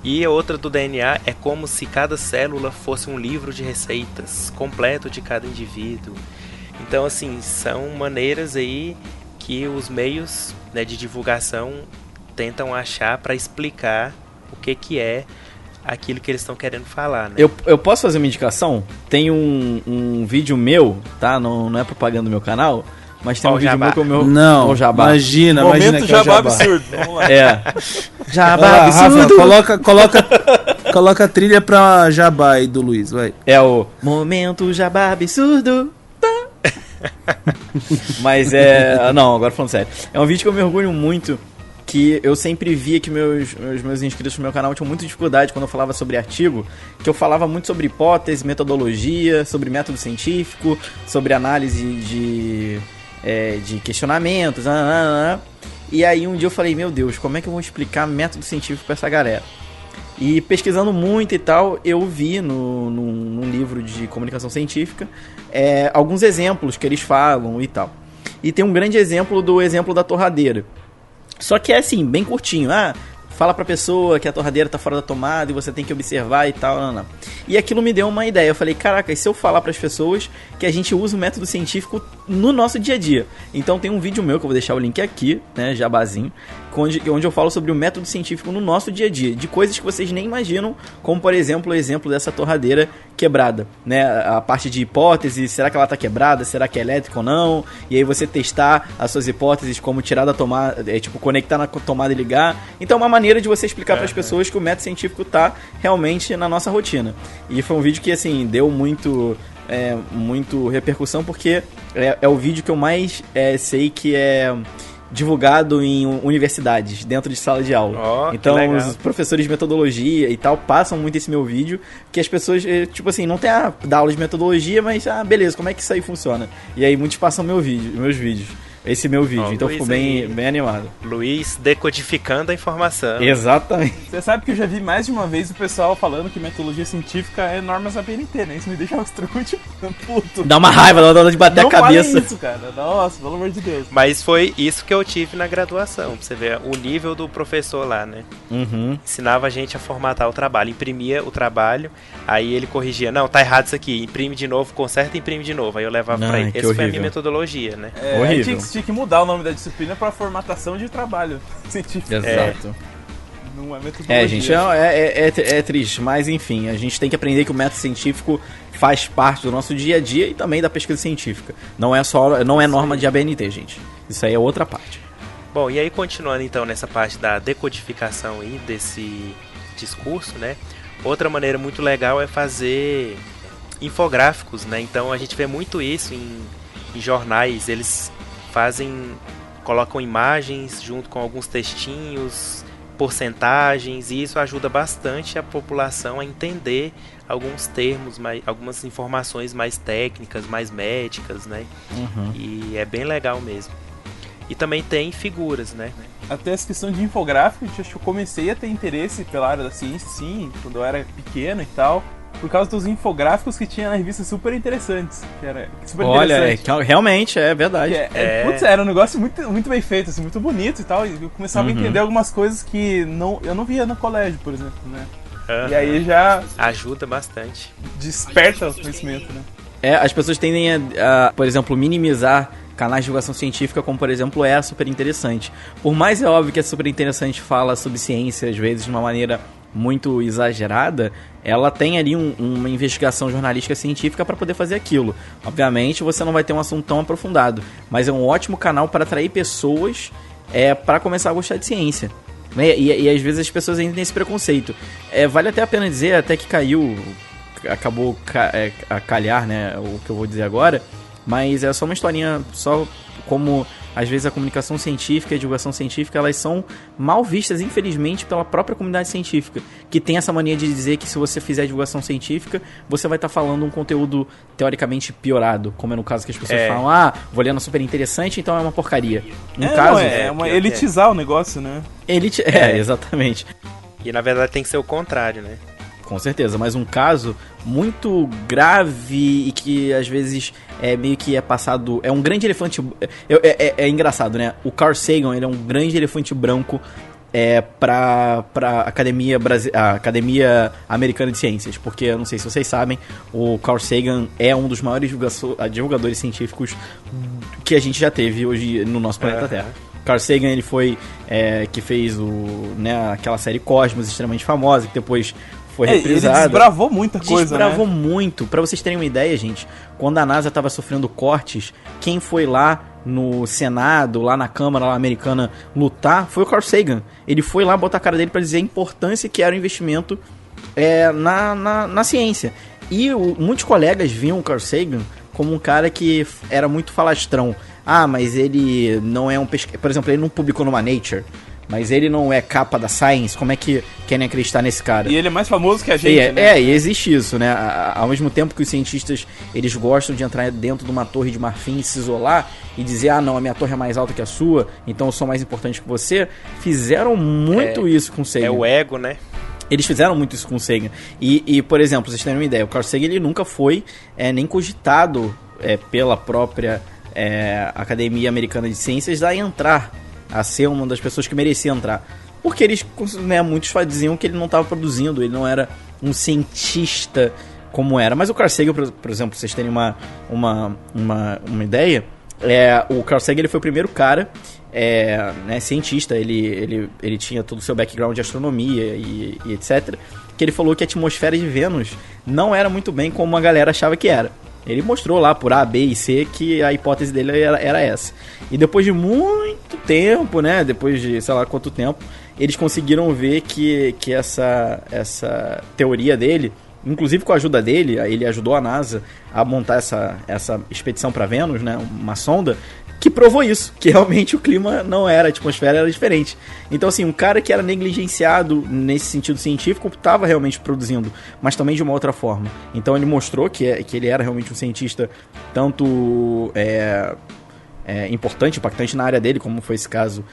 S2: E outra do DNA é como se cada célula fosse um livro de receitas completo de cada indivíduo. Então, assim, são maneiras aí que os meios, né, de divulgação tentam achar para explicar o que é aquilo que eles estão querendo falar, né?
S3: Eu posso fazer uma indicação? Tem um vídeo meu, tá? Não é propaganda do meu canal, mas tem um vídeo meu que é o meu...
S1: Não,
S3: jabá.
S1: Imagina
S4: Momento
S1: que é o
S4: jabá absurdo. Vamos lá.
S3: Jabá absurdo.
S1: Rafa, coloca a trilha pra jabá aí do Luiz, vai.
S3: É o Momento Jabá Absurdo. Mas não, agora falando sério. É um vídeo que eu me orgulho muito, que eu sempre via que meus inscritos no meu canal tinham muita dificuldade quando eu falava sobre artigo, que eu falava muito sobre hipótese, metodologia, sobre método científico, sobre análise de questionamentos, e aí um dia eu falei, meu Deus, como é que eu vou explicar método científico pra essa galera? E pesquisando muito e tal, eu vi num livro de comunicação científica alguns exemplos que eles falam e tal. E tem um grande exemplo da torradeira. Só que é assim, bem curtinho. Fala pra pessoa que a torradeira tá fora da tomada e você tem que observar e tal. Não. E aquilo me deu uma ideia. Eu falei, caraca, e se eu falar pras pessoas que a gente usa o método científico no nosso dia a dia? Então tem um vídeo meu, que eu vou deixar o link aqui, né, jabazinho, onde eu falo sobre o método científico no nosso dia a dia, de coisas que vocês nem imaginam, como por exemplo o exemplo dessa torradeira quebrada, né, a parte de hipótese, será que ela tá quebrada, será que é elétrica ou não, e aí você testar as suas hipóteses, como tirar da tomada, conectar na tomada e ligar. Então é uma maneira de você explicar para as pessoas que o método científico tá realmente na nossa rotina. E foi um vídeo que assim deu muito repercussão, porque é o vídeo que eu mais sei que é divulgado em universidades, dentro de sala de aula. Então os professores de metodologia e tal passam muito esse meu vídeo, que as pessoas, tipo assim, não tem dar aula de metodologia, mas beleza, como é que isso aí funciona? E aí muitos passam meus vídeos. Esse meu vídeo, então ficou bem animado.
S2: Luiz decodificando a informação.
S3: Exatamente.
S4: Você sabe que eu já vi mais de uma vez o pessoal falando que metodologia científica é normas da BNT, né? Isso me deixa extremamente puto.
S3: Dá uma raiva, dá vontade de bater a cabeça.
S4: Não fala isso, cara. Nossa, pelo amor de Deus.
S2: Mas foi isso que eu tive na graduação, pra você ver o nível do professor lá, né?
S3: Uhum.
S2: Ensinava a gente a formatar o trabalho, imprimia o trabalho, aí ele corrigia, não, tá errado isso aqui, imprime de novo, conserta e imprime de novo. Aí eu levava pra ele. Essa foi a minha metodologia, né?
S3: Horrível.
S4: Tinha que mudar o nome da disciplina para formatação de trabalho científico.
S3: Exato.
S4: Não é metodologia.
S3: Gente, é triste, mas enfim, a gente tem que aprender que o método científico faz parte do nosso dia a dia e também da pesquisa científica. Não é norma de ABNT, gente. Isso aí é outra parte.
S2: Bom, e aí continuando então nessa parte da decodificação aí desse discurso, né? Outra maneira muito legal é fazer infográficos, né? Então a gente vê muito isso em jornais, eles colocam imagens junto com alguns textinhos, porcentagens, e isso ajuda bastante a população a entender alguns termos, algumas informações mais técnicas, mais médicas, né?
S3: Uhum.
S2: E é bem legal mesmo. E também tem figuras, né?
S4: Até essa questão de infográfico, acho que eu comecei a ter interesse pela área da ciência, sim, quando eu era pequeno e tal, por causa dos infográficos que tinha na revista super interessantes. Que era super interessante.
S3: Olha, realmente, é verdade.
S4: Putz, era um negócio muito, muito bem feito, assim, muito bonito e tal. E eu começava a entender algumas coisas que eu não via no colégio, por exemplo, né?
S2: Uhum.
S4: E aí já
S2: ajuda bastante.
S4: Desperta o conhecimento, né?
S3: As pessoas tendem a, por exemplo, minimizar canais de divulgação científica, como por exemplo é super interessante. Por mais óbvio que a super interessante fala sobre ciência, às vezes de uma maneira muito exagerada, ela tem ali uma investigação jornalística científica para poder fazer aquilo. Obviamente você não vai ter um assunto tão aprofundado, mas é um ótimo canal para atrair pessoas para começar a gostar de ciência. E às vezes as pessoas ainda têm esse preconceito. Vale até a pena dizer, até que acabou a calhar, né, o que eu vou dizer agora, mas é só uma historinha, só como às vezes a comunicação científica e a divulgação científica, elas são mal vistas, infelizmente, pela própria comunidade científica, que tem essa mania de dizer que se você fizer divulgação científica, você vai estar falando um conteúdo teoricamente piorado, como é no caso que as pessoas falam, vou ler na super interessante, então é uma porcaria. No caso,
S4: elitizar o negócio, né?
S3: Exatamente.
S2: E na verdade tem que ser o contrário, né?
S3: Com certeza, mas um caso muito grave e que às vezes meio que é passado... É um grande elefante... É engraçado, né? O Carl Sagan, ele é um grande elefante branco para a Academia Americana de Ciências, porque eu não sei se vocês sabem, o Carl Sagan é um dos maiores divulgadores científicos que a gente já teve hoje no nosso planeta Terra. Carl Sagan, ele foi que fez aquela série Cosmos, extremamente famosa, que depois foi reprisada.
S4: Ele desbravou muita coisa,
S3: Desbravou muito. Pra vocês terem uma ideia, gente, quando a NASA tava sofrendo cortes, quem foi lá no Senado, lá na Câmara lá americana, lutar, foi o Carl Sagan. Ele foi lá botar a cara dele pra dizer a importância que era o investimento na ciência. E muitos colegas viam o Carl Sagan como um cara que era muito falastrão. Mas ele não é um pesquisador. Por exemplo, ele não publicou numa Nature, mas ele não é capa da Science. Como é que querem acreditar nesse cara?
S4: E ele é mais famoso que a gente, né?
S3: E existe isso, né? Ao mesmo tempo que os cientistas, eles gostam de entrar dentro de uma torre de marfim e se isolar e dizer, não, a minha torre é mais alta que a sua, então eu sou mais importante que você, fizeram muito isso com o Sagan.
S2: É o ego, né?
S3: Eles fizeram muito isso com o Sagan. E, por exemplo, vocês terem uma ideia, o Carl Sagan, ele nunca foi nem cogitado pela própria Academia Americana de Ciências a ser uma das pessoas que merecia entrar. Porque eles, muitos diziam que ele não estava produzindo, ele não era um cientista como era. Mas o Carl Sagan, por exemplo, pra vocês terem uma ideia, o Carl Sagan, ele foi o primeiro cara cientista, ele tinha todo o seu background de astronomia e etc, que ele falou que a atmosfera de Vênus não era muito bem como a galera achava que era. Ele mostrou lá por A, B e C que a hipótese dele era essa. E depois de muito tempo, né? Depois de sei lá quanto tempo, eles conseguiram ver que essa teoria dele, inclusive com a ajuda dele, ele ajudou a NASA a montar essa expedição para Vênus, né? Uma sonda, que provou isso, que realmente o clima não era, a atmosfera era diferente. Então, assim, um cara que era negligenciado nesse sentido científico estava realmente produzindo, mas também de uma outra forma. Então ele mostrou que ele era realmente um cientista tanto importante, impactante na área dele, como foi esse caso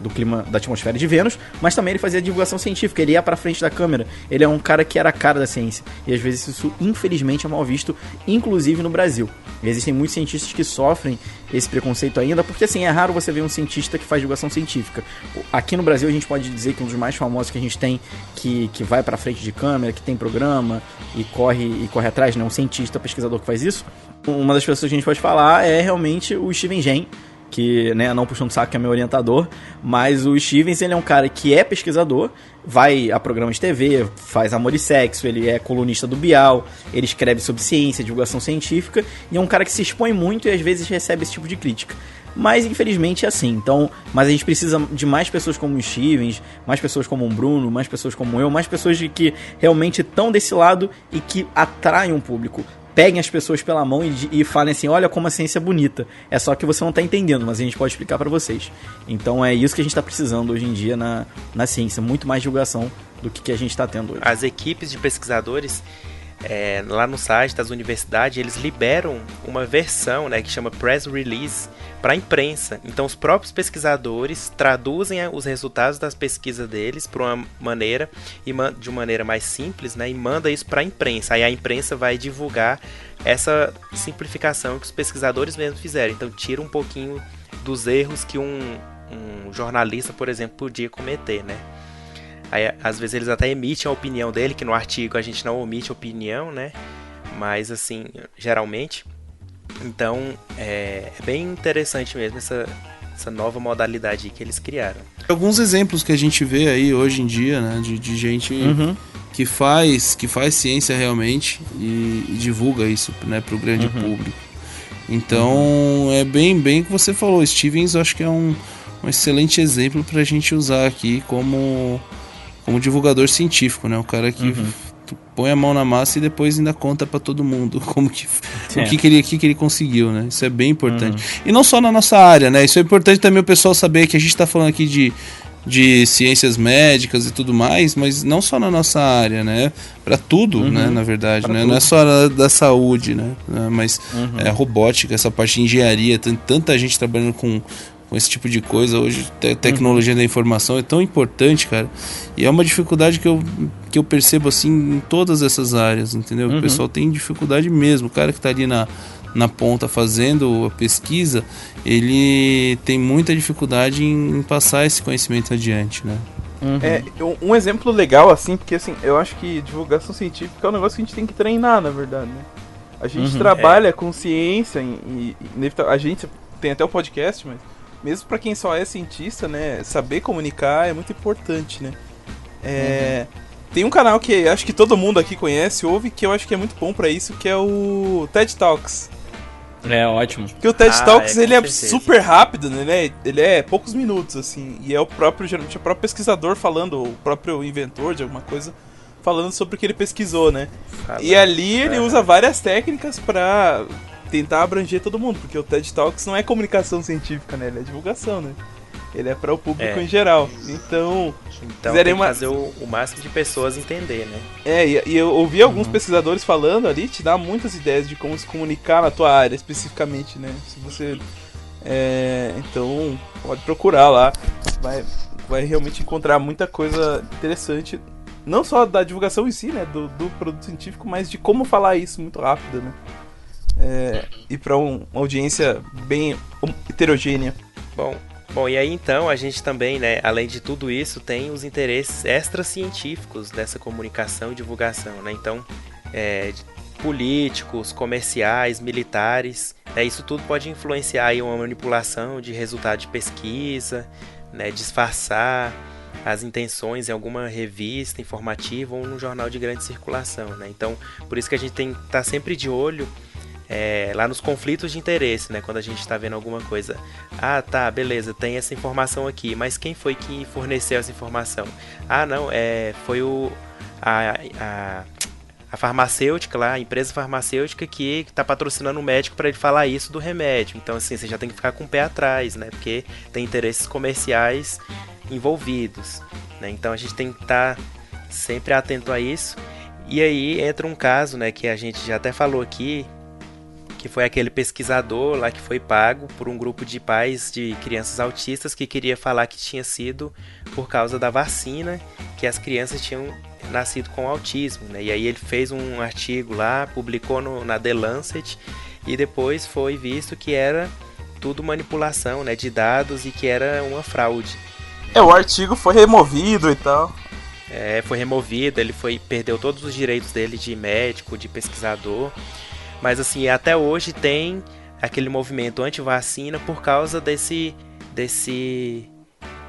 S3: do clima da atmosfera de Vênus, mas também ele fazia divulgação científica, ele ia pra frente da câmera, ele é um cara que era a cara da ciência, e às vezes isso infelizmente é mal visto, inclusive no Brasil. E existem muitos cientistas que sofrem esse preconceito ainda, porque assim, é raro você ver um cientista que faz divulgação científica. Aqui no Brasil a gente pode dizer que um dos mais famosos que a gente tem, que vai pra frente de câmera, que tem programa e corre atrás, né, um cientista, pesquisador que faz isso. Uma das pessoas que a gente pode falar é realmente o Steven Gen, que, né, não puxando saco, que é meu orientador, mas o Stevens, ele é um cara que é pesquisador, vai a programas de TV, faz Amor e Sexo, ele é colunista do Bial, ele escreve sobre ciência, divulgação científica, e é um cara que se expõe muito e às vezes recebe esse tipo de crítica. Mas infelizmente é assim, então, mas a gente precisa de mais pessoas como o Stevens, mais pessoas como o Bruno, mais pessoas como eu, mais pessoas que realmente estão desse lado e que atraem um público. Peguem as pessoas pela mão e falem assim, olha como a ciência é bonita. É só que você não está entendendo, mas a gente pode explicar para vocês. Então é isso que a gente está precisando hoje em dia na ciência. Muito mais divulgação do que a gente está tendo hoje.
S2: As equipes de pesquisadores, lá no site das universidades, eles liberam uma versão, né, que chama Press Release, para a imprensa. Então os próprios pesquisadores traduzem os resultados das pesquisas deles para uma maneira, de uma maneira mais simples, né, e manda isso para a imprensa. Aí a imprensa vai divulgar essa simplificação que os pesquisadores mesmos fizeram. Então tira um pouquinho dos erros que um jornalista, por exemplo, podia cometer, né? Aí, às vezes eles até emitem a opinião dele, que no artigo a gente não omite opinião, né? Mas assim, geralmente. Então é bem interessante mesmo essa nova modalidade que eles criaram.
S1: Alguns exemplos que a gente vê aí hoje em dia, né? De gente que faz ciência realmente e divulga isso, né, para o grande público. Então é bem o que você falou. Stevens, eu acho que é um excelente exemplo para a gente usar aqui como divulgador científico, né? O cara que põe a mão na massa e depois ainda conta para todo mundo o que ele conseguiu, né? Isso é bem importante. E não só na nossa área, né? Isso é importante também o pessoal saber que a gente está falando aqui de ciências médicas e tudo mais, mas não só na nossa área, né? Para tudo, né? Na verdade, né? Não é só da saúde, né? Mas robótica, essa parte de engenharia, tem tanta gente trabalhando com esse tipo de coisa. Hoje a tecnologia da informação é tão importante, cara, e é uma dificuldade que eu percebo assim em todas essas áreas, entendeu? O pessoal tem dificuldade mesmo. O cara que tá ali na ponta fazendo a pesquisa, ele tem muita dificuldade em passar esse conhecimento adiante, né?
S4: Um exemplo legal, assim, porque assim, eu acho que divulgação científica é um negócio que a gente tem que treinar, na verdade, né? A gente trabalha com ciência e a gente tem até o podcast, mas mesmo para quem só é cientista, né, saber comunicar é muito importante, né? Tem um canal que acho que todo mundo aqui conhece, ouve, que eu acho que é muito bom para isso, que é o TED Talks.
S3: É ótimo.
S4: Porque o TED Talks ele é super rápido, né? Ele é poucos minutos, assim. E é geralmente o próprio pesquisador falando, o próprio inventor de alguma coisa, falando sobre o que ele pesquisou, né? E ali ele usa várias técnicas pra tentar abranger todo mundo. Porque o TED Talks não é comunicação científica, né? Ele é divulgação, né? Ele é para o público em geral. Então
S2: tem que fazer o máximo de pessoas entender, né?
S4: E eu ouvi alguns pesquisadores falando ali, te dá muitas ideias de como se comunicar na tua área especificamente, né? Se você então pode procurar lá, vai realmente encontrar muita coisa interessante, não só da divulgação em si, né, do produto científico, mas de como falar isso muito rápido, né? E para uma audiência bem heterogênea.
S2: Bom, e aí então a gente também, né, além de tudo isso, tem os interesses extracientíficos dessa comunicação e divulgação, né? Então, políticos, comerciais, militares, isso tudo pode influenciar aí uma manipulação de resultado de pesquisa, né, disfarçar as intenções em alguma revista informativa ou num jornal de grande circulação, né? Então, por isso que a gente tem que estar sempre de olho lá nos conflitos de interesse, né? Quando a gente está vendo alguma coisa. Ah, tá, beleza, tem essa informação aqui, mas quem foi que forneceu essa informação? Ah, não, foi a farmacêutica lá, a empresa farmacêutica que está patrocinando o médico para ele falar isso do remédio. Então, assim, você já tem que ficar com o pé atrás, né? Porque tem interesses comerciais envolvidos, né? Então, a gente tem que estar sempre atento a isso. E aí entra um caso, né, que a gente já até falou aqui, que foi aquele pesquisador lá que foi pago por um grupo de pais de crianças autistas que queria falar que tinha sido por causa da vacina que as crianças tinham nascido com autismo, né? E aí ele fez um artigo lá, publicou na The Lancet e depois foi visto que era tudo manipulação, né, de dados e que era uma fraude.
S4: O artigo foi removido e tal.
S2: Foi removido, ele perdeu todos os direitos dele de médico, de pesquisador. Mas assim, até hoje tem aquele movimento anti-vacina por causa desse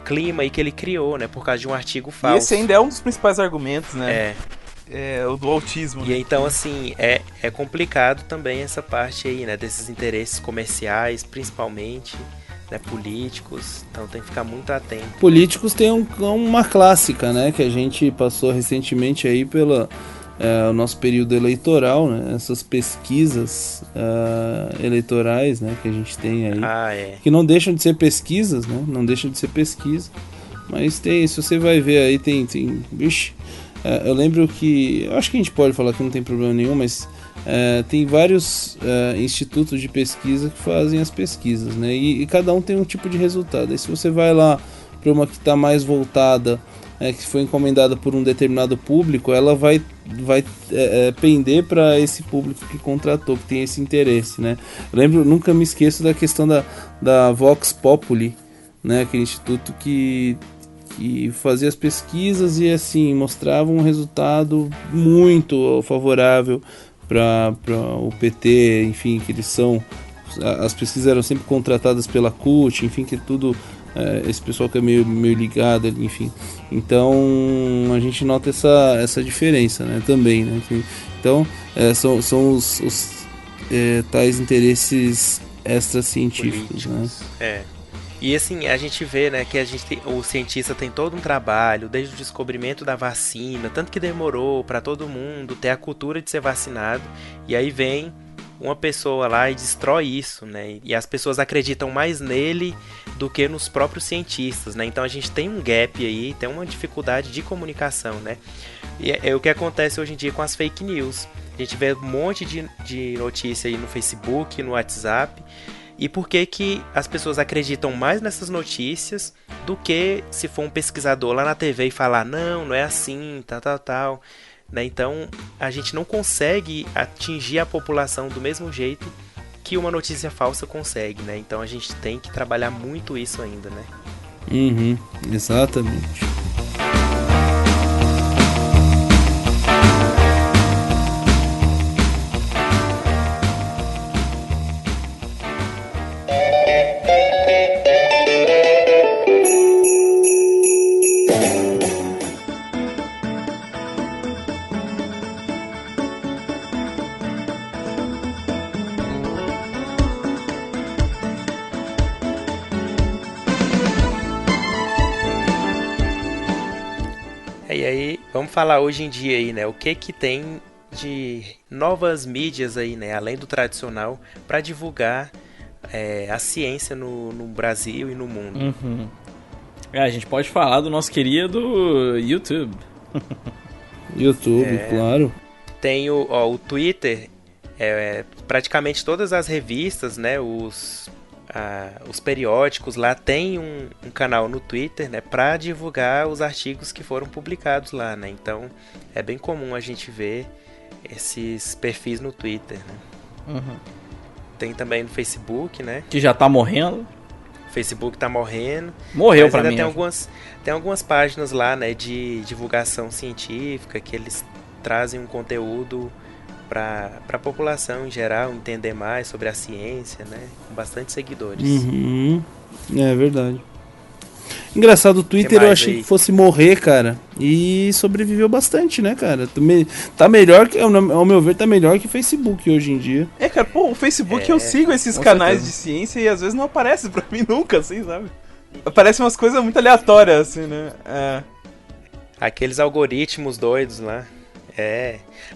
S2: clima aí que ele criou, né? Por causa de um artigo falso.
S4: E esse ainda é um dos principais argumentos, né? O do autismo.
S2: E
S4: né?
S2: Então, assim, é complicado também essa parte aí, né? Desses interesses comerciais, principalmente, né? Políticos. Então tem que ficar muito atento.
S1: Políticos tem uma clássica, né? Que a gente passou recentemente aí o nosso período eleitoral, né? Essas pesquisas eleitorais, né? Que a gente tem aí, que não deixam de ser pesquisas, né? Não deixam de ser pesquisa, mas se você vai ver aí, tem vixe, eu lembro que, eu acho que a gente pode falar que não tem problema nenhum, mas tem vários institutos de pesquisa que fazem as pesquisas, né? E cada um tem um tipo de resultado. Aí se você vai lá para uma que está mais voltada, que foi encomendada por um determinado público, ela vai pender para esse público que contratou, que tem esse interesse, né? Eu nunca me esqueço da questão da Vox Populi, né? Aquele instituto que fazia as pesquisas e assim mostrava um resultado muito favorável para o PT, enfim, que eles são, as pesquisas eram sempre contratadas pela CUT, enfim, que tudo, esse pessoal que é meio ligado, enfim. Então a gente nota essa diferença, né, também, né? Então são os tais interesses extracientíficos, né?
S2: E assim, a gente vê, né, que o cientista tem todo um trabalho, desde o descobrimento da vacina, tanto que demorou para todo mundo ter a cultura de ser vacinado, e aí vem uma pessoa lá e destrói isso, né, e as pessoas acreditam mais nele do que nos próprios cientistas, né, então a gente tem um gap aí, tem uma dificuldade de comunicação, né, e é o que acontece hoje em dia com as fake news. A gente vê um monte de notícia aí no Facebook, no WhatsApp, e por que que as pessoas acreditam mais nessas notícias do que se for um pesquisador lá na TV e falar, não é assim, tal. Né? Então, a gente não consegue atingir a população do mesmo jeito que uma notícia falsa consegue, né? Então, a gente tem que trabalhar muito isso ainda, né?
S1: Uhum, exatamente.
S2: E aí, vamos falar hoje em dia aí, né? O que tem de novas mídias aí, né? Além do tradicional, para divulgar a ciência no Brasil e no mundo.
S3: Uhum. A gente pode falar do nosso querido YouTube.
S1: YouTube, claro.
S2: Tem o Twitter, praticamente todas as revistas, né? Os periódicos lá tem um canal no Twitter, né, para divulgar os artigos que foram publicados lá, né? Então é bem comum a gente ver esses perfis no Twitter, né?
S3: Uhum.
S2: Tem também no Facebook, né?
S3: Que já tá morrendo.
S2: O Facebook tá morrendo.
S3: Morreu
S2: mas
S3: pra
S2: ainda
S3: mim.
S2: tem algumas páginas lá, né, de divulgação científica que eles trazem um conteúdo para a população em geral entender mais sobre a ciência, né? Com bastante seguidores.
S1: Uhum. É verdade. Engraçado, o Twitter eu achei que fosse morrer, cara. E sobreviveu bastante, né, cara? Tá melhor que, ao meu ver, tá melhor que o Facebook hoje em dia.
S4: Cara, o Facebook eu sigo esses canais de ciência e às vezes não aparece pra mim nunca, assim, sabe? Aparecem umas coisas muito aleatórias, assim, né?
S2: Aqueles algoritmos doidos lá.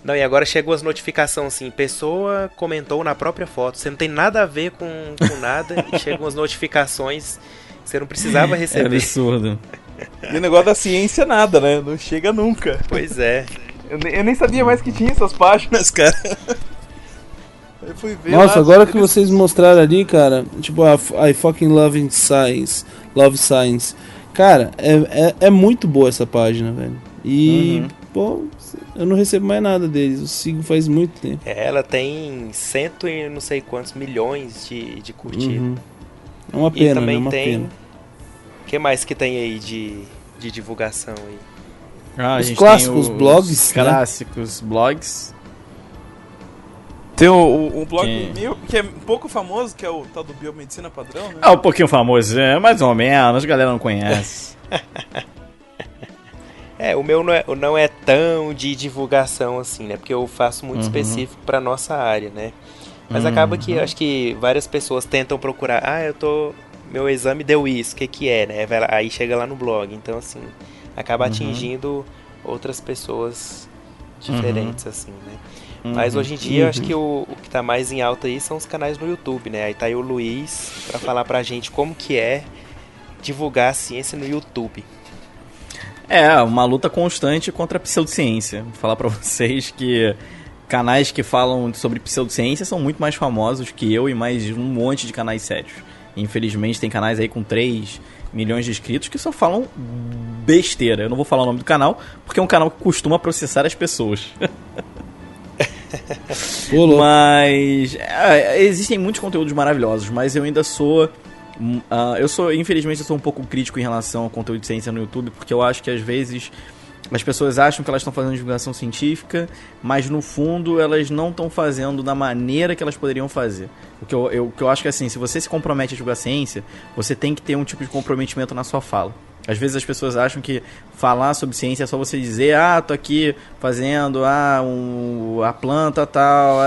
S2: Não, e agora chegou as notificações assim, pessoa comentou na própria foto, você não tem nada a ver com nada e chegam as notificações que você não precisava receber.
S3: É absurdo.
S4: E o negócio da ciência nada, né? Não chega nunca.
S2: Pois é.
S4: Eu nem sabia mais que tinha essas páginas, cara. Eu fui ver.
S1: Nossa, agora que vocês mostraram ali, cara, tipo, I fucking love science. Cara, é muito boa essa página, velho. E, pô, eu não recebo mais nada deles. Eu sigo faz muito tempo.
S2: Ela tem 100 e não sei quantos milhões de curtidas.
S1: Uhum. É uma pena,
S2: e também
S1: né? Uma pena.
S2: O que mais que tem aí de divulgação aí?
S1: Os clássicos blogs,
S3: clássicos blogs.
S4: Tem um blog meu que é um pouco famoso, que é o tal do Biomedicina Padrão, né?
S3: É um pouquinho famoso, mais ou menos, a galera não conhece.
S2: O meu não é tão de divulgação assim, né? Porque eu faço muito específico pra nossa área, né? Mas acaba que acho que várias pessoas tentam procurar, meu exame deu isso, o que é, né? Aí chega lá no blog, então assim, acaba atingindo outras pessoas diferentes, assim, né? Mas hoje em dia eu acho que o que tá mais em alta aí são os canais no YouTube, né? Aí tá aí o Luiz pra falar pra gente como que é divulgar a ciência no YouTube.
S3: Uma luta constante contra a pseudociência. Vou falar pra vocês que canais que falam sobre pseudociência são muito mais famosos que eu e mais um monte de canais sérios. Infelizmente tem canais aí com 3 milhões de inscritos que só falam besteira. Eu não vou falar o nome do canal, porque é um canal que costuma processar as pessoas. Mas existem muitos conteúdos maravilhosos, mas eu ainda sou... infelizmente eu sou um pouco crítico em relação ao conteúdo de ciência no YouTube, porque eu acho que às vezes as pessoas acham que elas estão fazendo divulgação científica, mas no fundo elas não estão fazendo da maneira que elas poderiam fazer. O que eu acho que assim, se você se compromete a divulgar ciência, você tem que ter um tipo de comprometimento na sua fala. Às vezes as pessoas acham que falar sobre ciência é só você dizer, tô aqui fazendo a planta tal,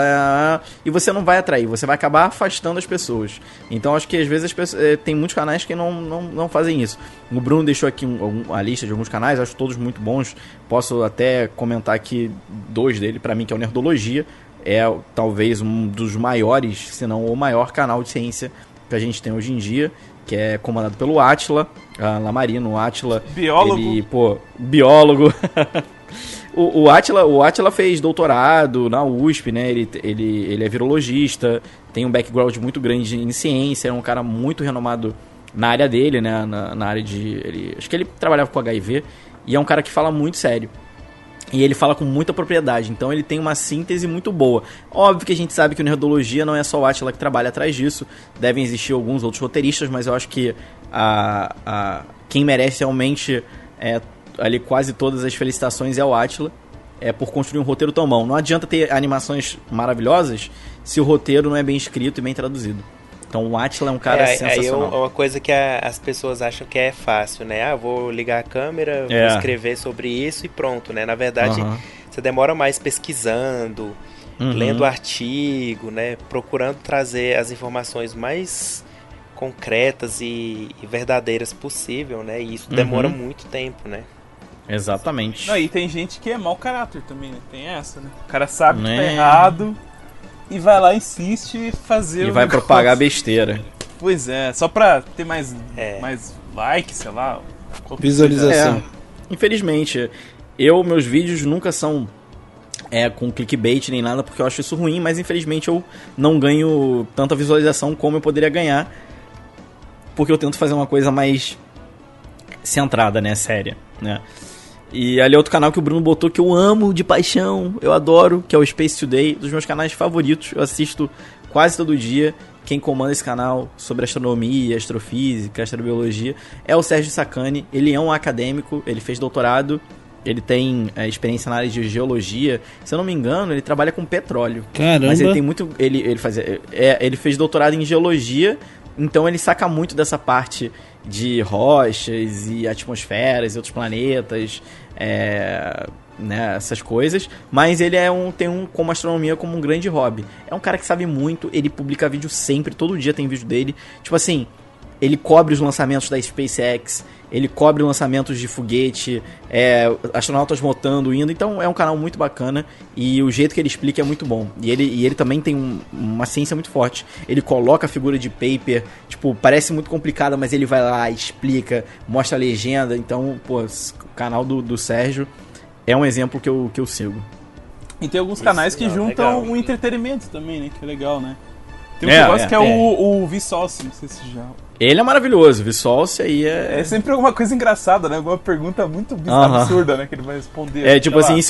S3: e você não vai atrair, você vai acabar afastando as pessoas. Então acho que às vezes tem muitos canais que não fazem isso. O Bruno deixou aqui a lista de alguns canais, acho todos muito bons. Posso até comentar aqui 2 dele, pra mim, que é o Nerdologia. É talvez um dos maiores, se não o maior canal de ciência que a gente tem hoje em dia, que é comandado pelo Átila Lamarino. O Átila,
S4: biólogo.
S3: biólogo. O Átila fez doutorado na USP, né? Ele é virologista, tem um background muito grande em ciência, é um cara muito renomado na área dele, né? Na área de... acho que ele trabalhava com HIV, e é um cara que fala muito sério. E ele fala com muita propriedade, então ele tem uma síntese muito boa. Óbvio que a gente sabe que o Nerdologia não é só o Átila que trabalha atrás disso, devem existir alguns outros roteiristas, mas eu acho que quem merece realmente ali quase todas as felicitações é o Átila, por construir um roteiro tão bom. Não adianta ter animações maravilhosas se o roteiro não é bem escrito e bem traduzido. Então o Átila é um cara sensacional.
S2: É uma coisa que as pessoas acham que é fácil, né? Vou ligar a câmera, vou escrever sobre isso e pronto, né? Na verdade, você demora mais pesquisando, lendo artigo, né? Procurando trazer as informações mais concretas e verdadeiras possível, né? E isso demora muito tempo, né?
S3: Exatamente.
S4: E tem gente que é mau caráter também, né? Tem essa, né? O cara sabe que tá errado e vai lá, insiste fazer
S3: e vai propagar besteira.
S4: Pois é, só pra ter mais like, sei lá.
S1: Visualização.
S3: Infelizmente, meus vídeos nunca são com clickbait nem nada, porque eu acho isso ruim, mas infelizmente eu não ganho tanta visualização como eu poderia ganhar, porque eu tento fazer uma coisa mais centrada, né, séria, né. E ali é outro canal que o Bruno botou que eu amo de paixão, eu adoro, que é o Space Today, dos meus canais favoritos, eu assisto quase todo dia. Quem comanda esse canal sobre astronomia, astrofísica, astrobiologia é o Sérgio Sacani. Ele é um acadêmico, ele fez doutorado, ele tem experiência na área de geologia. Se eu não me engano, ele trabalha com petróleo.
S1: Caramba!
S3: Mas ele tem muito... Ele fez doutorado em geologia, então ele saca muito dessa parte de rochas e atmosferas e outros planetas, né, essas coisas, mas ele tem como astronomia como um grande hobby. É um cara que sabe muito, ele publica vídeo sempre, todo dia tem vídeo dele. Tipo assim, ele cobre os lançamentos da SpaceX, ele cobre lançamentos de foguete, astronautas voltando, indo. Então é um canal muito bacana e o jeito que ele explica é muito bom. E ele também tem uma ciência muito forte. Ele coloca a figura de paper, tipo, parece muito complicada, mas ele vai lá, explica, mostra a legenda. Então, pô, o canal do Sérgio é um exemplo que eu sigo.
S4: E tem alguns canais que juntam o entretenimento também, né? Que é legal, né? Tem um negócio que é o Vsauce, não sei se já...
S3: Ele é maravilhoso, Vsauce aí é...
S4: É sempre alguma coisa engraçada, né? Alguma pergunta muito absurda, né? Que ele vai responder.
S3: Tipo assim,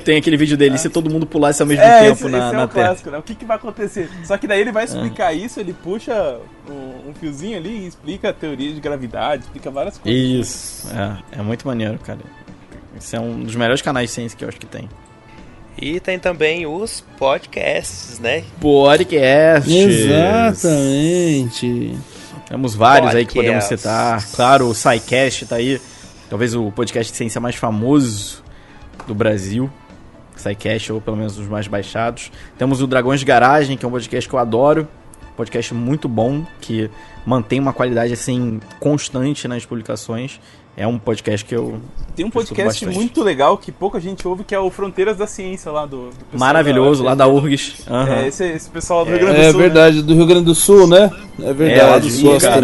S3: tem aquele vídeo dele, se todo mundo pulasse ao mesmo tempo na Terra.
S4: Clássico, né? O que vai acontecer? Só que daí ele vai explicar isso, ele puxa um fiozinho ali e explica a teoria de gravidade, explica várias coisas.
S3: Isso, é muito maneiro, cara. Esse é um dos melhores canais de ciência que eu acho que tem.
S2: E tem também os podcasts, né?
S3: Podcasts.
S1: Exatamente.
S3: Temos vários aí que podemos citar. Claro, o SciCast tá aí. Talvez o podcast de ciência mais famoso do Brasil. SciCast, ou pelo menos os mais baixados. Temos o Dragões de Garagem, que é um podcast que eu adoro. Podcast muito bom, que mantém uma qualidade assim constante nas publicações. É um podcast que eu...
S4: Tem um podcast muito legal que pouca gente ouve, que é o Fronteiras da Ciência lá do pessoal.
S3: Maravilhoso, lá da URGS.
S4: Esse pessoal do Rio Grande do Sul.
S1: É verdade, do Rio Grande do Sul, né? É verdade.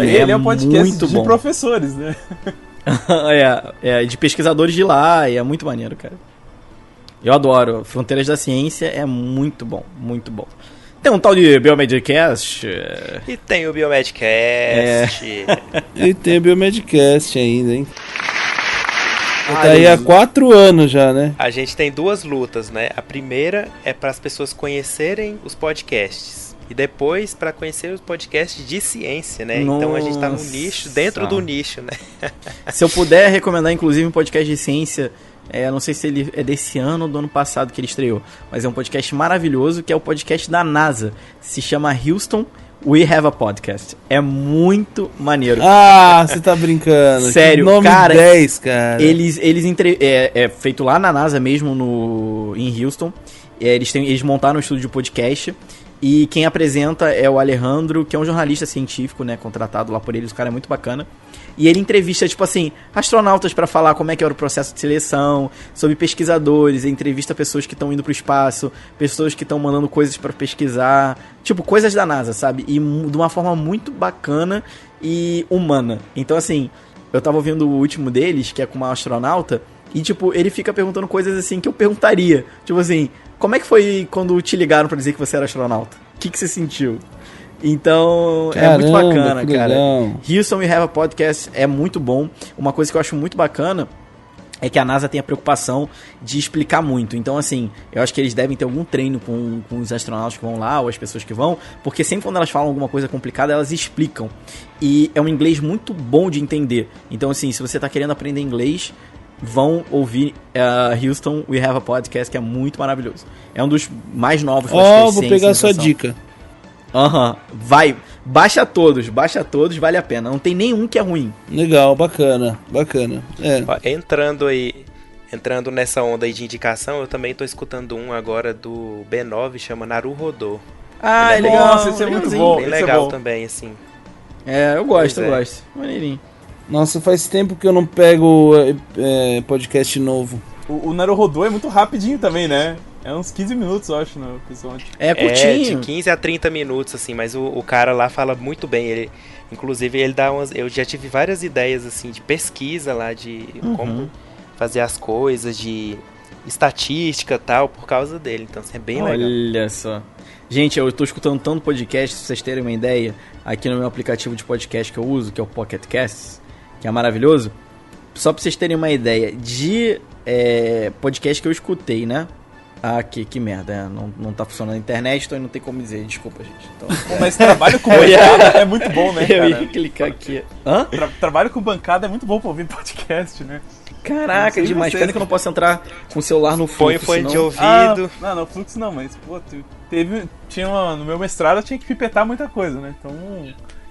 S4: Ele é um podcast de professores, né?
S3: De pesquisadores de lá, e é muito maneiro, cara. Eu adoro. Fronteiras da Ciência é muito bom, muito bom. Tem um tal de Biomedcast.
S2: E tem o Biomedcast.
S1: E tem o Biomedcast ainda, hein? Tá aí há 4 anos já, né?
S2: A gente tem 2 lutas, né? A primeira é para as pessoas conhecerem os podcasts. E depois para conhecer os podcasts de ciência, né?
S3: Nossa.
S2: Então a gente tá no nicho, dentro do nicho, né?
S3: Se eu puder recomendar, inclusive, um podcast de ciência... não sei se ele é desse ano ou do ano passado que ele estreou, mas é um podcast maravilhoso, que é o podcast da NASA. Se chama Houston, We Have a Podcast. É muito maneiro.
S1: Ah, você tá brincando.
S3: Sério,
S1: que nome
S3: cara.
S1: 10, cara.
S3: É feito lá na NASA mesmo, em Houston. Eles montaram um estúdio de podcast. E quem apresenta é o Alejandro, que é um jornalista científico, né, contratado lá por eles. O cara é muito bacana. E ele entrevista, tipo assim, astronautas pra falar como é que era o processo de seleção, sobre pesquisadores, entrevista pessoas que estão indo pro espaço, pessoas que estão mandando coisas pra pesquisar, tipo, coisas da NASA, sabe? E de uma forma muito bacana e humana. Então, assim, eu tava ouvindo o último deles, que é com uma astronauta, E, tipo, ele fica perguntando coisas assim que eu perguntaria. Tipo assim, como é que foi quando te ligaram pra dizer que você era astronauta? O que você sentiu? Então,
S1: caramba,
S3: é muito bacana, cara.
S1: Legal.
S3: Houston We Have a Podcast é muito bom. Uma coisa que eu acho muito bacana é que a NASA tem a preocupação de explicar muito. Então, assim, eu acho que eles devem ter algum treino com os astronautas que vão lá, ou as pessoas que vão, porque sempre quando elas falam alguma coisa complicada, elas explicam. E é um inglês muito bom de entender. Então, assim, se você tá querendo aprender inglês, vão ouvir Houston We Have a Podcast, que é muito maravilhoso. É um dos mais novos.
S1: Vou pegar a sua dica.
S3: Vai, baixa todos, vale a pena. Não tem nenhum que é ruim.
S1: Legal, bacana. É.
S2: Ó, entrando nessa onda aí de indicação, eu também tô escutando um agora do B9, chama Naruhodô.
S3: Ah, é legal.
S4: Nossa, esse é muito bom.
S2: Bem legal também, assim.
S3: Eu gosto. Maneirinho.
S1: Nossa, faz tempo que eu não pego podcast novo.
S4: O Naruhodô é muito rapidinho também, né? É uns 15 minutos, eu acho, no episódio.
S3: É curtinho.
S2: De 15 a 30 minutos, assim, mas o cara lá fala muito bem. Inclusive, ele dá umas... Eu já tive várias ideias, assim, de pesquisa lá, de como fazer as coisas, de estatística e tal, por causa dele. Então, assim, é bem legal.
S3: Olha só. Gente, eu tô escutando tanto podcast, se vocês terem uma ideia, aqui no meu aplicativo de podcast que eu uso, que é o Pocket Casts, que é maravilhoso. Só pra vocês terem uma ideia de podcast que eu escutei, né? Ah, que merda, não tá funcionando a internet, então não tem como dizer, desculpa, gente. Então,
S4: mas trabalho com bancada é muito bom, né, cara?
S3: Eu ia clicar aqui. Hã?
S4: Trabalho com bancada é muito bom pra ouvir podcast, né?
S3: Caraca, demais. Pena que eu não posso entrar com o celular no fluxo.
S2: Põe o fone de ouvido.
S4: Não, fluxo não, mas, pô, no meu mestrado eu tinha que pipetar muita coisa, né? Então...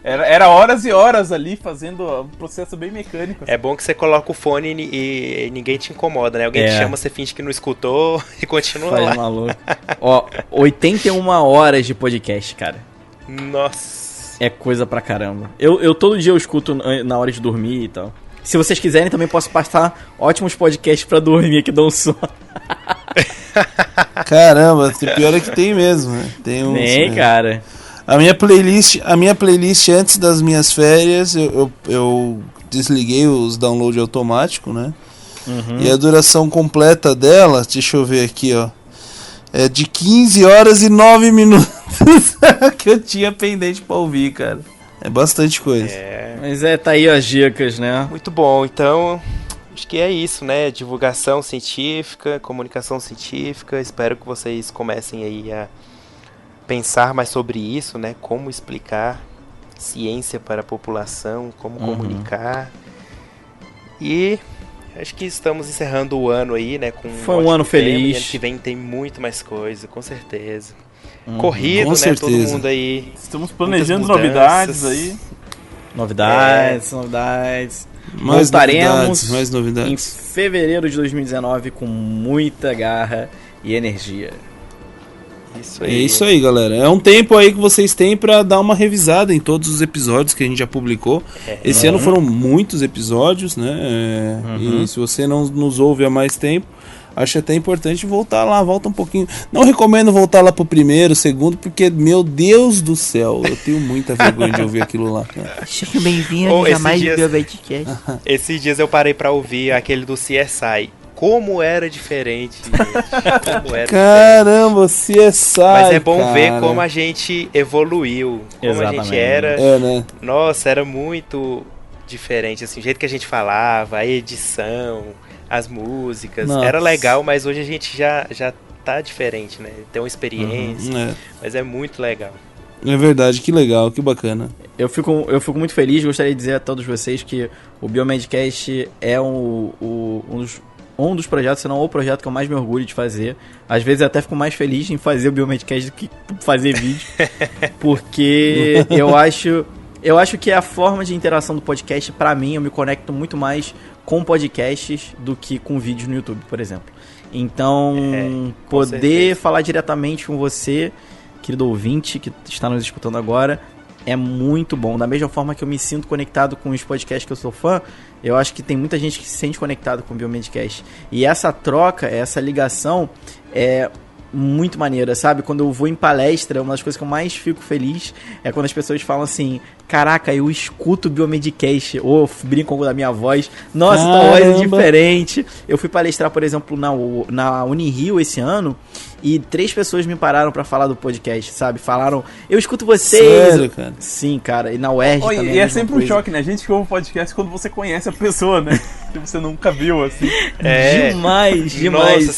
S4: Era horas e horas ali fazendo um processo bem mecânico.
S2: Assim. É bom que você coloca o fone e ninguém te incomoda, né? Alguém te chama, você finge que não escutou e continua lá.
S3: Maluco. Ó, 81 horas de podcast, cara.
S2: Nossa.
S3: É coisa pra caramba. Eu todo dia eu escuto na hora de dormir e tal. Se vocês quiserem, também posso passar ótimos podcasts pra dormir que dão sono.
S1: Caramba, pior é que tem mesmo, né? Tem uns,
S3: cara.
S1: A minha playlist antes das minhas férias, eu desliguei os download automático, né? E a duração completa dela, deixa eu ver aqui, ó, é de 15 horas e 9 minutos que eu tinha pendente pra ouvir, cara. É bastante coisa.
S3: Mas tá aí as dicas, né?
S2: Muito bom, então... Acho que é isso, né? Divulgação científica, comunicação científica. Espero que vocês comecem aí a pensar mais sobre isso, né? Como explicar ciência para a população, como comunicar. E acho que estamos encerrando o ano aí, né?
S3: Foi um ano feliz.
S2: E ano que vem tem muito mais coisa, com certeza. Corrido,
S1: com
S2: né?
S1: certeza.
S2: Todo mundo aí.
S4: Estamos planejando novidades aí.
S3: Novidades.
S1: Mais novidades.
S3: Em fevereiro de 2019 com muita garra e energia.
S2: Isso aí.
S1: É isso aí, galera. É um tempo aí que vocês têm pra dar uma revisada em todos os episódios que a gente já publicou. Esse ano foram muitos episódios, né? E se você não nos ouve há mais tempo, acho até importante voltar lá, volta um pouquinho. Não recomendo voltar lá pro primeiro, segundo, porque, meu Deus do céu, eu tenho muita vergonha de ouvir aquilo lá.
S5: Sejam bem-vindos a mais de Biobetcast.
S2: Esses dias eu parei pra ouvir aquele do CSI. Como era diferente, gente.
S1: Caramba, CSI,
S2: mas é bom ver como a gente evoluiu. Como
S3: Exatamente.
S2: a gente era.
S1: né?
S2: Nossa, era muito diferente. Assim, o jeito que a gente falava, a edição, as músicas.
S1: Nossa.
S2: Era legal, mas hoje a gente já tá diferente, né? Tem uma experiência. Mas é muito legal.
S1: É verdade, que legal, que bacana.
S3: Eu fico muito feliz. Gostaria de dizer a todos vocês que o Biomedcast é um dos projetos, se não o projeto que eu mais me orgulho de fazer. Às vezes eu até fico mais feliz em fazer o Biomedcast do que fazer vídeo. Porque eu acho que a forma de interação do podcast, pra mim, eu me conecto muito mais com podcasts do que com vídeos no YouTube, por exemplo. Então, poder falar diretamente com você, querido ouvinte que está nos escutando agora, é muito bom. Da mesma forma que eu me sinto conectado com os podcasts que eu sou fã, eu acho que tem muita gente que se sente conectado com o Biomedcast. E essa troca, essa ligação, muito maneira, sabe? Quando eu vou em palestra, uma das coisas que eu mais fico feliz é quando as pessoas falam assim, caraca, eu escuto o Biomedcast, ou brincam da minha voz, nossa, tua voz é diferente. Eu fui palestrar, por exemplo, na Unirio esse ano, e 3 pessoas me pararam pra falar do podcast, sabe? Falaram, eu escuto vocês.
S1: Sério, cara?
S3: Sim, cara, e na UERJ também.
S4: E é sempre um choque, né? A gente que ouve podcast quando você conhece a pessoa, né? Que você nunca viu, assim.
S3: Demais.
S2: Nossa,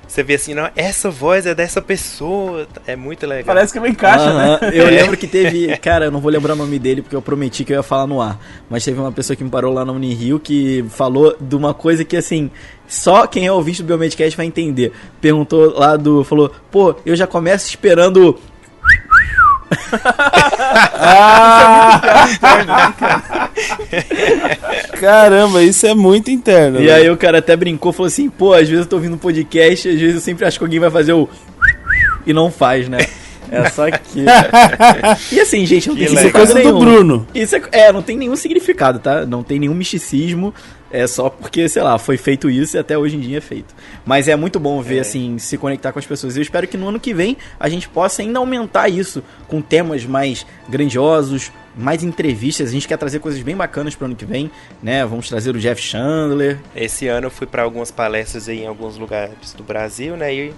S2: você vê assim, não, essa voz é dessa pessoa, é muito legal.
S4: Parece que não encaixa, né?
S3: Eu lembro que teve, cara, eu não vou lembrar o nome dele porque eu prometi que eu ia falar no ar, mas teve uma pessoa que me parou lá na Unirio que falou de uma coisa que, assim, só quem é ouvinte do Biomedcast vai entender. Perguntou lá falou, pô, eu já começo esperando...
S1: Caramba, isso é muito interno.
S3: E aí o cara até brincou, falou assim, pô, às vezes eu tô ouvindo um podcast, às vezes eu sempre acho que alguém vai fazer o... e não faz, né? É só que... E assim, gente, não tem
S1: isso é coisa do Bruno.
S3: Isso não tem nenhum significado, tá? Não tem nenhum misticismo. É só porque, sei lá, foi feito isso e até hoje em dia é feito. Mas é muito bom ver, assim, se conectar com as pessoas. Eu espero que no ano que vem a gente possa ainda aumentar isso com temas mais grandiosos, mais entrevistas. A gente quer trazer coisas bem bacanas pro ano que vem, né? Vamos trazer o Jeff Chandler.
S2: Esse ano eu fui para algumas palestras aí em alguns lugares do Brasil, né? E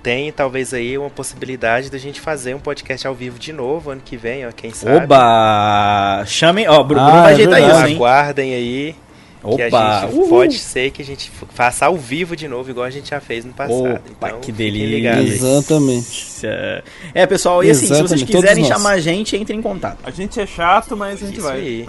S2: tem talvez aí uma possibilidade da gente fazer um podcast ao vivo de novo ano que vem, ó, quem sabe.
S3: Oba! Chamem, ó, Bruno vai ajeitar isso, hein?
S2: Aguardem aí.
S3: Opa!
S2: Que a gente pode ser que a gente faça ao vivo de novo, igual a gente já fez no passado.
S3: Opa,
S2: então,
S3: que delícia!
S1: Exatamente.
S3: Pessoal, e assim, se vocês quiserem chamar a gente, entre em contato.
S4: A gente é chato, mas a gente
S2: isso
S4: vai.
S2: Aí.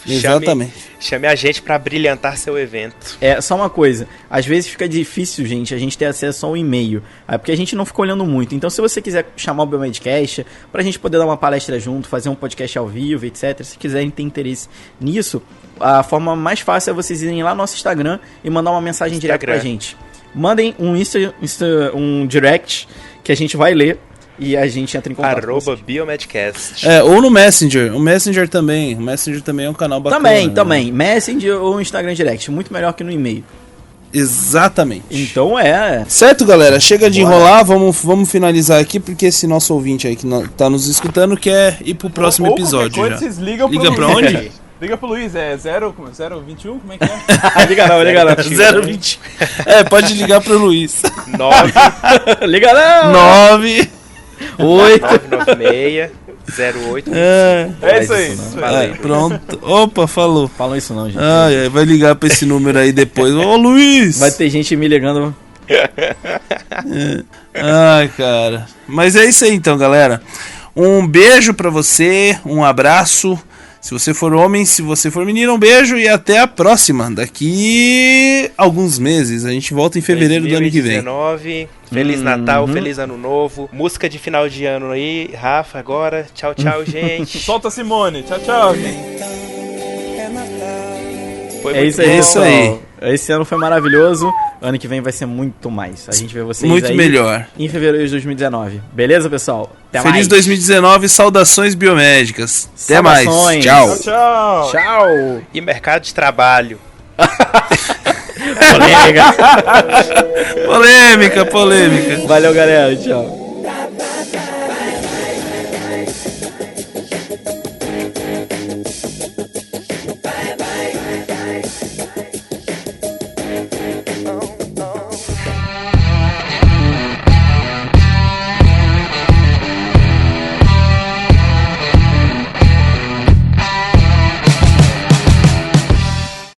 S1: Exatamente.
S2: Chame a gente pra brilhantar seu evento.
S3: Só uma coisa, às vezes fica difícil, gente, a gente ter acesso ao e-mail, porque a gente não fica olhando muito. Então, se você quiser chamar o Biomedcast pra gente poder dar uma palestra junto, fazer um podcast ao vivo, etc, se quiserem ter interesse nisso, a forma mais fácil é vocês irem lá no nosso Instagram e mandar uma mensagem direta pra gente. Mandem um direct que a gente vai ler e a gente entra em contato
S2: @Biomedcast.
S1: Ou no Messenger. O Messenger também. O Messenger também é um canal bacana.
S3: Também. Messenger ou Instagram Direct. Muito melhor que no e-mail.
S1: Exatamente.
S3: Então
S1: Certo, galera? Chega de enrolar. Vamos finalizar aqui, porque esse nosso ouvinte aí que tá nos escutando quer ir pro próximo episódio
S4: coisa,
S1: já.
S4: Vocês ligam
S1: Liga pra onde?
S4: Liga pro Luiz, 021, como é que é?
S3: Liga não.
S1: 020. Pode ligar pro Luiz.
S2: 9.
S3: Liga não!
S1: 9.
S3: 8.
S2: 996 08.
S4: É isso aí.
S1: Pronto. Opa, falou.
S3: Falam isso não, gente.
S1: Vai ligar pra esse número aí depois. Ô, Luiz!
S3: Vai ter gente me ligando.
S1: Ai, cara. Mas é isso aí então, galera. Um beijo pra você, um abraço. Se você for homem, se você for menino, um beijo e até a próxima. Daqui alguns meses. A gente volta em fevereiro do ano que vem.
S2: 2019. Feliz Natal, feliz Ano Novo. Música de final de ano aí, Rafa, agora. Tchau, gente.
S4: Solta a Simone. Tchau.
S3: É isso aí, pessoal. Esse ano foi maravilhoso. Ano que vem vai ser muito mais. A gente vê vocês
S1: muito
S3: aí
S1: melhor.
S3: Em fevereiro de 2019. Beleza, pessoal? Até
S1: Feliz
S3: mais.
S1: 2019, saudações biomédicas. Até mais. Tchau.
S3: Tchau.
S2: E mercado de trabalho.
S1: Polêmica.
S3: Valeu, galera. Tchau.